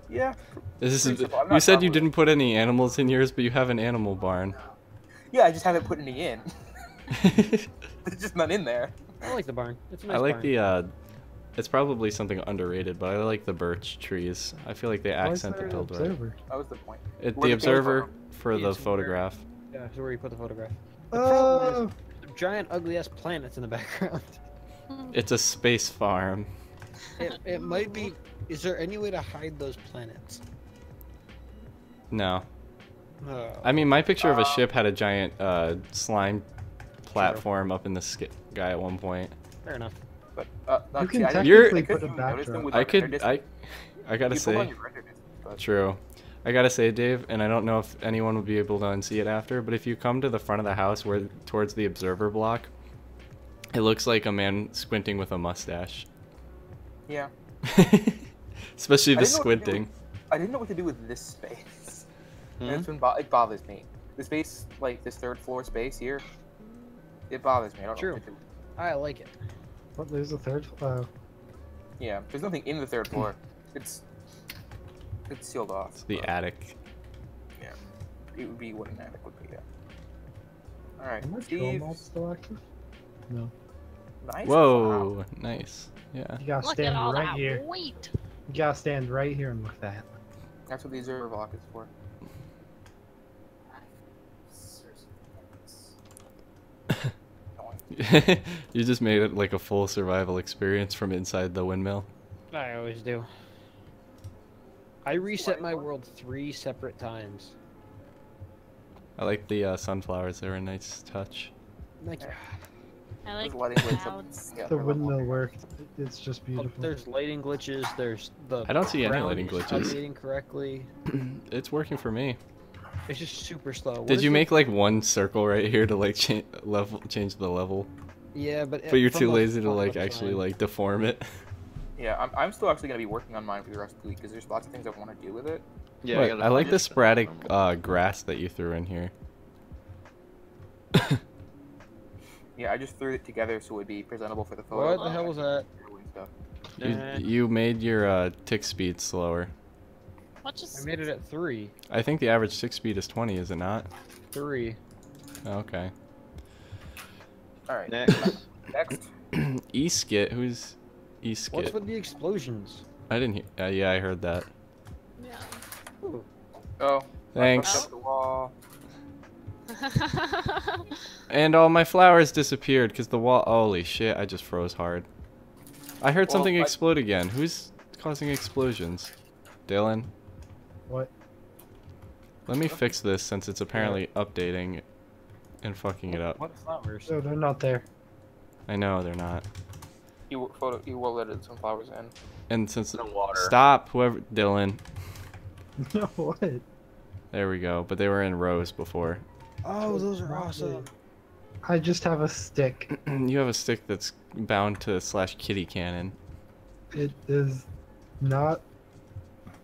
Yeah. This is. Pretty simple. I'm You not said done you with it. didn't put any animals in yours, but you have an animal barn. Yeah, I just haven't put any in. It's just not in there. I like the barn. It's a nice I like barn. the. It's probably something underrated, but I like the birch trees. I feel like they Why is accent the there an build right. observer? That was the point. The Where the came observer from. for the It's where- photograph. Yeah, so where you put the photograph. Oh! Giant ugly ass planets in the background. It's a space farm. It might be. Is there any way to hide those planets? No. Oh. I mean, my picture of a Uh, ship had a giant slime platform up in the sky at one point. Fair enough. But You can I didn't- You're- technically I couldn't put a even notice them backdrop. with I our could. render I distance. gotta You put on say. your render distance, but- True. I gotta say, Dave, and I don't know if anyone will be able to unsee it after, but if you come to the front of the house where towards the observer block, it looks like a man squinting with a mustache. Yeah. Especially I the didn't know what to do squinting. I didn't know what to do with this space. And Hmm? it's been it bothers me. The space, like this 3rd floor space here, it bothers me. I don't know True. what to do. I like it. What, there's a third? Yeah, there's nothing in the 3rd floor. It's sealed off. It's the but attic. It would be what an attic would be. Yeah. All right, Are my troll Steve. mobs still active? No. Nice. Whoa, Wow. nice. Yeah. You gotta Look stand at all right that here. weight. You gotta stand right here and look at that. That's what the observer block is for. You just made it like a full survival experience from inside the windmill. I always do. I reset my world 3 separate times. I like the sunflowers. They're a nice touch. Like, I like Just letting glitch up. clouds. Yeah, The for level windmill up. worked. It's just beautiful. there's lighting glitches. There's the. I don't see any ground lighting is glitches. updating correctly. It's working for me. It's just super slow. What Did is you the- make like one circle right here to like change the level? Yeah, but But you're from too the lazy to front like left actually side. like deform it. Yeah, I'm still actually gonna be working on mine for the rest of the week because there's lots of things I want to do with it. Yeah, What? gotta I like find the it. sporadic grass that you threw in here. Yeah, I just threw it together so it would be presentable for the photo. What the hell was that? Stuff. You made your tick speed slower. What just? I made it at 3. I think the average tick speed is 20, is it not? 3. Oh, okay. All right. Next. Next. Eskit, who's What's Eskit? with the explosions? I didn't hear. Yeah, I heard that. Yeah. Ooh. Oh. Thanks. I fucked up the wall. And all my flowers disappeared because the wall. Holy shit! I just froze hard. I heard Well, something I- explode again. Who's causing explosions? Dylan. What? Let me fix this since it's apparently updating and fucking it up. What flowers? No, they're not there. I know they're not. You will let some flowers in. And since No water. stop, whoever Dylan. No, what? There we go. But they were in rows before. Oh, those are awesome. I just have a stick. You have a stick that's bound to /kitty cannon. It is not.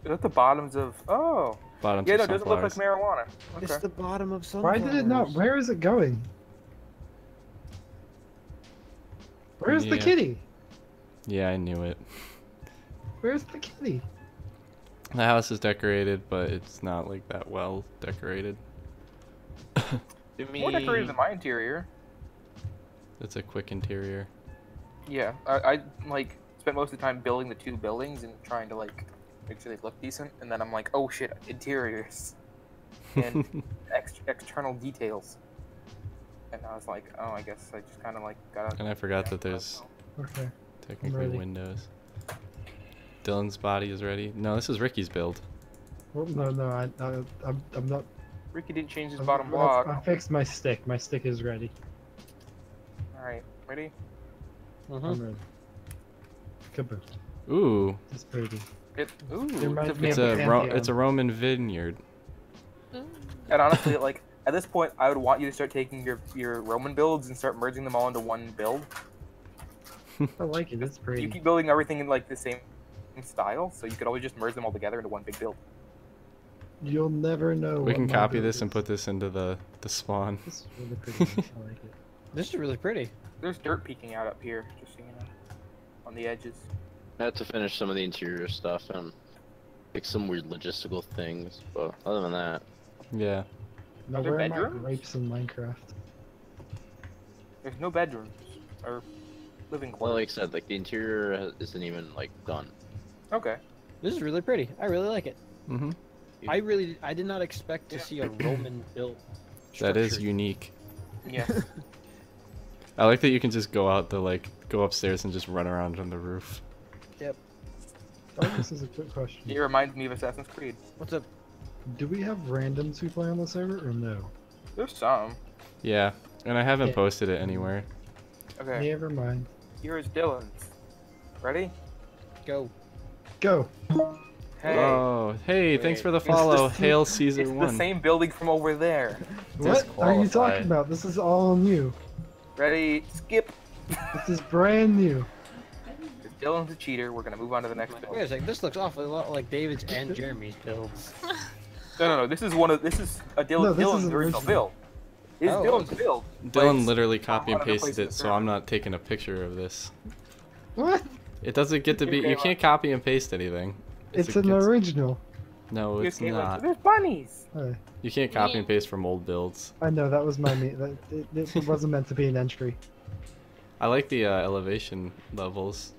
Is that the bottoms of? Oh. Bottom Yeah, to no, it doesn't look like sunflowers. marijuana. It's Okay. the bottom of some. Why did it not? Where is it going? Where's the Yeah. kitty? Yeah, I knew it. Where's the kitty? The house is decorated, but it's not like that well decorated. More decorated than my interior. It's a quick interior. Yeah, I like spent most of the time building the 2 buildings and trying to like make sure they look decent, and then I'm like, oh shit, interiors and external details. And I was like, oh, I guess I just kind of like got. And I forgot that there's Okay. technically ready. windows. Dylan's body is ready. No, this is Ricky's build. Well, no, I'm not. Ricky didn't change his I bottom block. fixed my stick. My stick is ready. All right, ready? Mm-hmm. I'm ready. Kaboom. Ooh, It's pretty. Ooh, It reminds it's me it's of a- Pantheon. it's a Roman vineyard. and honestly, like at this point, I would want you to start taking your Roman builds and start merging them all into one build. I like it. It's You pretty. keep building everything in like the same style, so you could always just merge them all together into one big build. You'll never know. We what can my copy build this and is. put this into the spawn. This is really pretty. I like it. This is really pretty. There's dirt peeking out up here, just so you know, on the edges. I had to finish some of the interior stuff and fix some weird logistical things, but other than that, Yeah. Now, Are there where are my bedrooms? grapes in Minecraft? There's no bedrooms or living well, like I quarters. said, like the interior isn't even like done. Okay. This is really pretty. I really like it. Mhm. I did not expect to see a Roman built. That is structure. unique. Yeah. I like that you can just go out go upstairs and just run around on the roof. Oh, this is a quick question. It reminds me of Assassin's Creed. What's up? Do we have randoms who play on the server or no? There's some. Yeah, and I haven't Yeah. posted it anywhere. Okay. Never mind. Here is Dylan's. Ready? Go. Go. Hey. Oh, hey, thanks Wait, for the it's the follow. same- Hail Caesar It's the 1. same building from over there. What are you Disqualified. talking about? This is all new. Ready? Skip. This is brand new. If Dylan's a cheater, we're gonna move on to the next Wait a build. second. This looks awfully a lot like David's and Jeremy's builds. No. This is a Dylan, No, this Dylan's is original original. build. This is Oh, Dylan's okay. build. Dylan Like, literally copy and on other pasted places it, in so the I'm not taking a picture of this. What? It doesn't get to be. You can't copy and paste anything. It's a an gets- original. No, it's Okay, like, not. There's bunnies. Hey, You can't copy and paste from old builds. I know that was my it wasn't meant to be an entry. I like the elevation levels.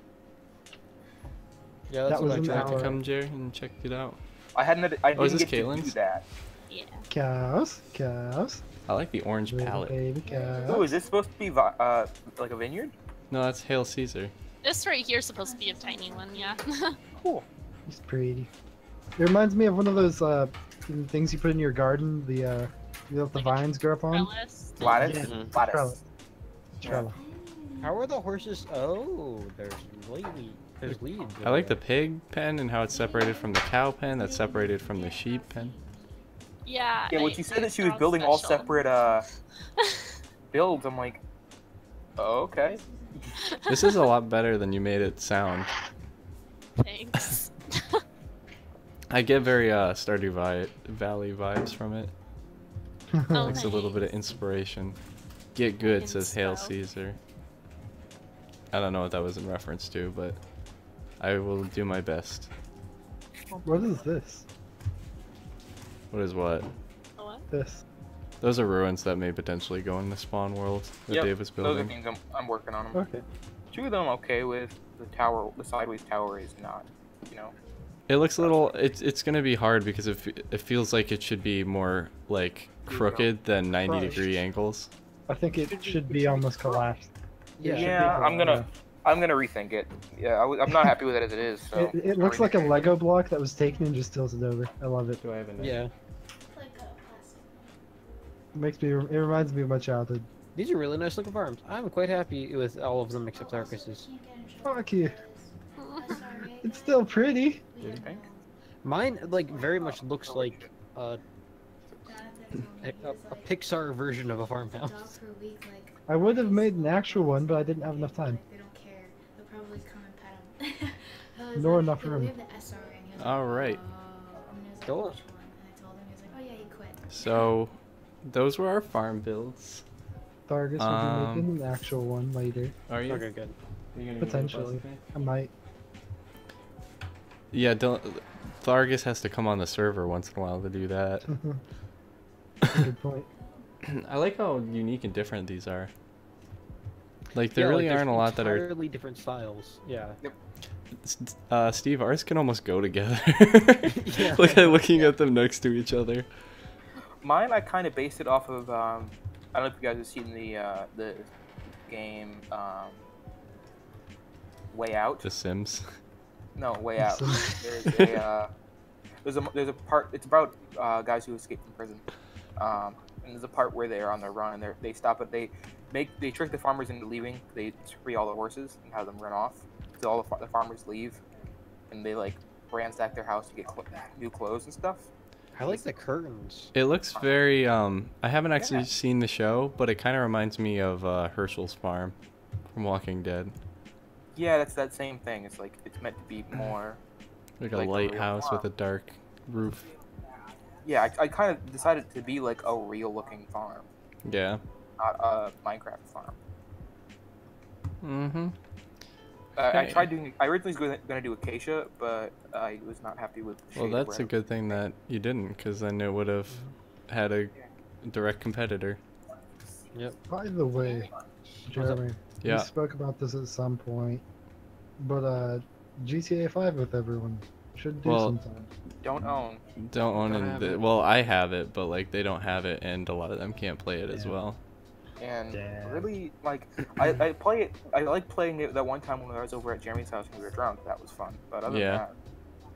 Yeah, that's That was what I an Would you like tried. to hour. come, Jer, and check it out? I Oh, is didn't this get to do Kaylin's? that. Yeah. Cows. I like the orange Little palette. baby cows. Oh, is this supposed to be like a vineyard? No, that's Hail Caesar. This right here is supposed to be a tiny one, yeah. Cool. He's pretty. It reminds me of one of those things you put in your garden. The you let the Like a vines grow up on. Trellis. Lattice. Yeah. Mhm. Lattice. Trellis. How are the horses? Oh, there's leaves. There's leaves. I like the pig pen and how it's separated from the cow pen. That's separated from the sheep pen. Yeah. Yeah, when she said that she was building all separate builds, I'm like, oh, okay. This is a lot better than you made it sound. Thanks. I get very Stardew Valley vibes from it. Oh, It's a little bit of nice. inspiration. Get good, says Hail Inspo. Caesar. I don't know what that was in reference to, but I will do my best. What is this? What is what? What? This. Those are ruins that may potentially go in the spawn world that Yep, Dave was those are building. things I'm working on them. Okay. 2 of them I'm okay with. The tower, the sideways tower is not, you know. It looks a little. It's gonna be hard because it feels like it should be more like crooked than 90-degree angles. I think it should be almost collapsed. It should be Yeah, I'm collapsed. gonna rethink it. Yeah, I'm not happy with it as it is. So It looks like a Lego block that was taken and just tilted over. I love it. Do I have a Yeah. It reminds me of my childhood. These are really nice looking farms. I'm quite happy with all of them except Arcus's. Fuck you. It's still pretty. Okay. Mine, like, very much looks like a Pixar version of a farmhouse. I would have made an actual one, but I didn't have enough time. They don't care. They'll probably come and pet him. Nor enough room. Alright. Cool. So, those were our farm builds. Thargus will be making an actual one later. Are you? Okay, good. Are you gonna Potentially. I might. Yeah, don't. Thargus has to come on the server once in a while to do that. Good point. I like how unique and different these are. Like there Yeah, really there's aren't a lot that are. entirely different styles. Yeah. Steve, ours can almost go together. Yeah. Like I'm looking at them next to each other. Mine, I kind of based it off of. I don't know if you guys have seen the game Way Out. The Sims. No, Way Out. Sims. There's a part. It's about guys who escape from prison. And there's a part where they're on their run and they stop it. They trick the farmers into leaving. They free all the horses and have them run off. So all the farmers leave, and they like ransack their house to get new clothes and stuff. I like the curtains. It looks very. I haven't actually seen the show, but it kind of reminds me of Herschel's farm from Walking Dead. Yeah, that's that same thing. It's like it's meant to be more. Like a Like a real lighthouse with farm. a dark roof. Yeah, I kind of decided to be like a real looking farm, Yeah. not a Minecraft farm. Mm-hmm. I Okay. tried doing. I originally was gonna do Acacia, but I was not happy with. The Well, shade that's a red. good thing that you didn't, because then it would have had a direct competitor. By the way, Jeremy, Yeah. we spoke about this at some point, but GTA 5 with everyone should do Well, sometime. Don't own. Don't own Don't it. have it. Well, I have it, but like they don't have it, and a lot of them can't play it as Yeah. well. And Damn. really, like, I play it. I like playing it that one time when I was over at Jeremy's house and we were drunk. That was fun. But other Yeah.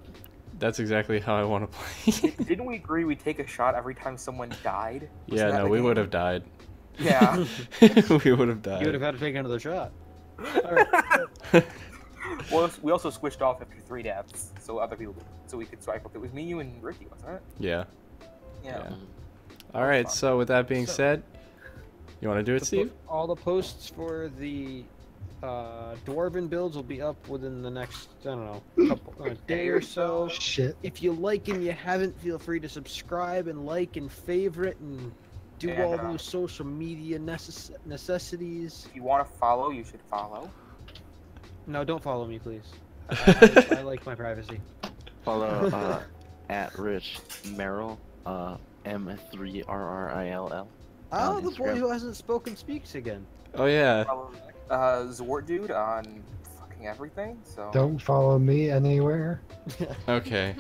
than That's exactly how I want to play. that, didn't we agree we'd take a shot every time someone died? Wasn't Yeah, that no, the we game? would have died. Yeah. We would have died. You would have had to take another shot. Well, we also switched off after 3 deaths, so other people, so we could swipe up. It was me, you, and Ricky, wasn't it? Yeah. Yeah. All right. fun. So with that being said, you want to do it, Steve? All the posts for the Dwarven builds will be up within the next, I don't know, couple, day or so. Shit. If you like and you haven't, feel free to subscribe and like and favorite and do And, all those social media necessities. If you want to follow, you should follow. No, don't follow me, please. I like my privacy. Follow at Rich Merrill, M3RRILL. Oh, On the boy Instagram. who hasn't spoken speaks again. Oh yeah. Follow Zwart Dude on fucking everything. So Don't follow me anywhere. Okay.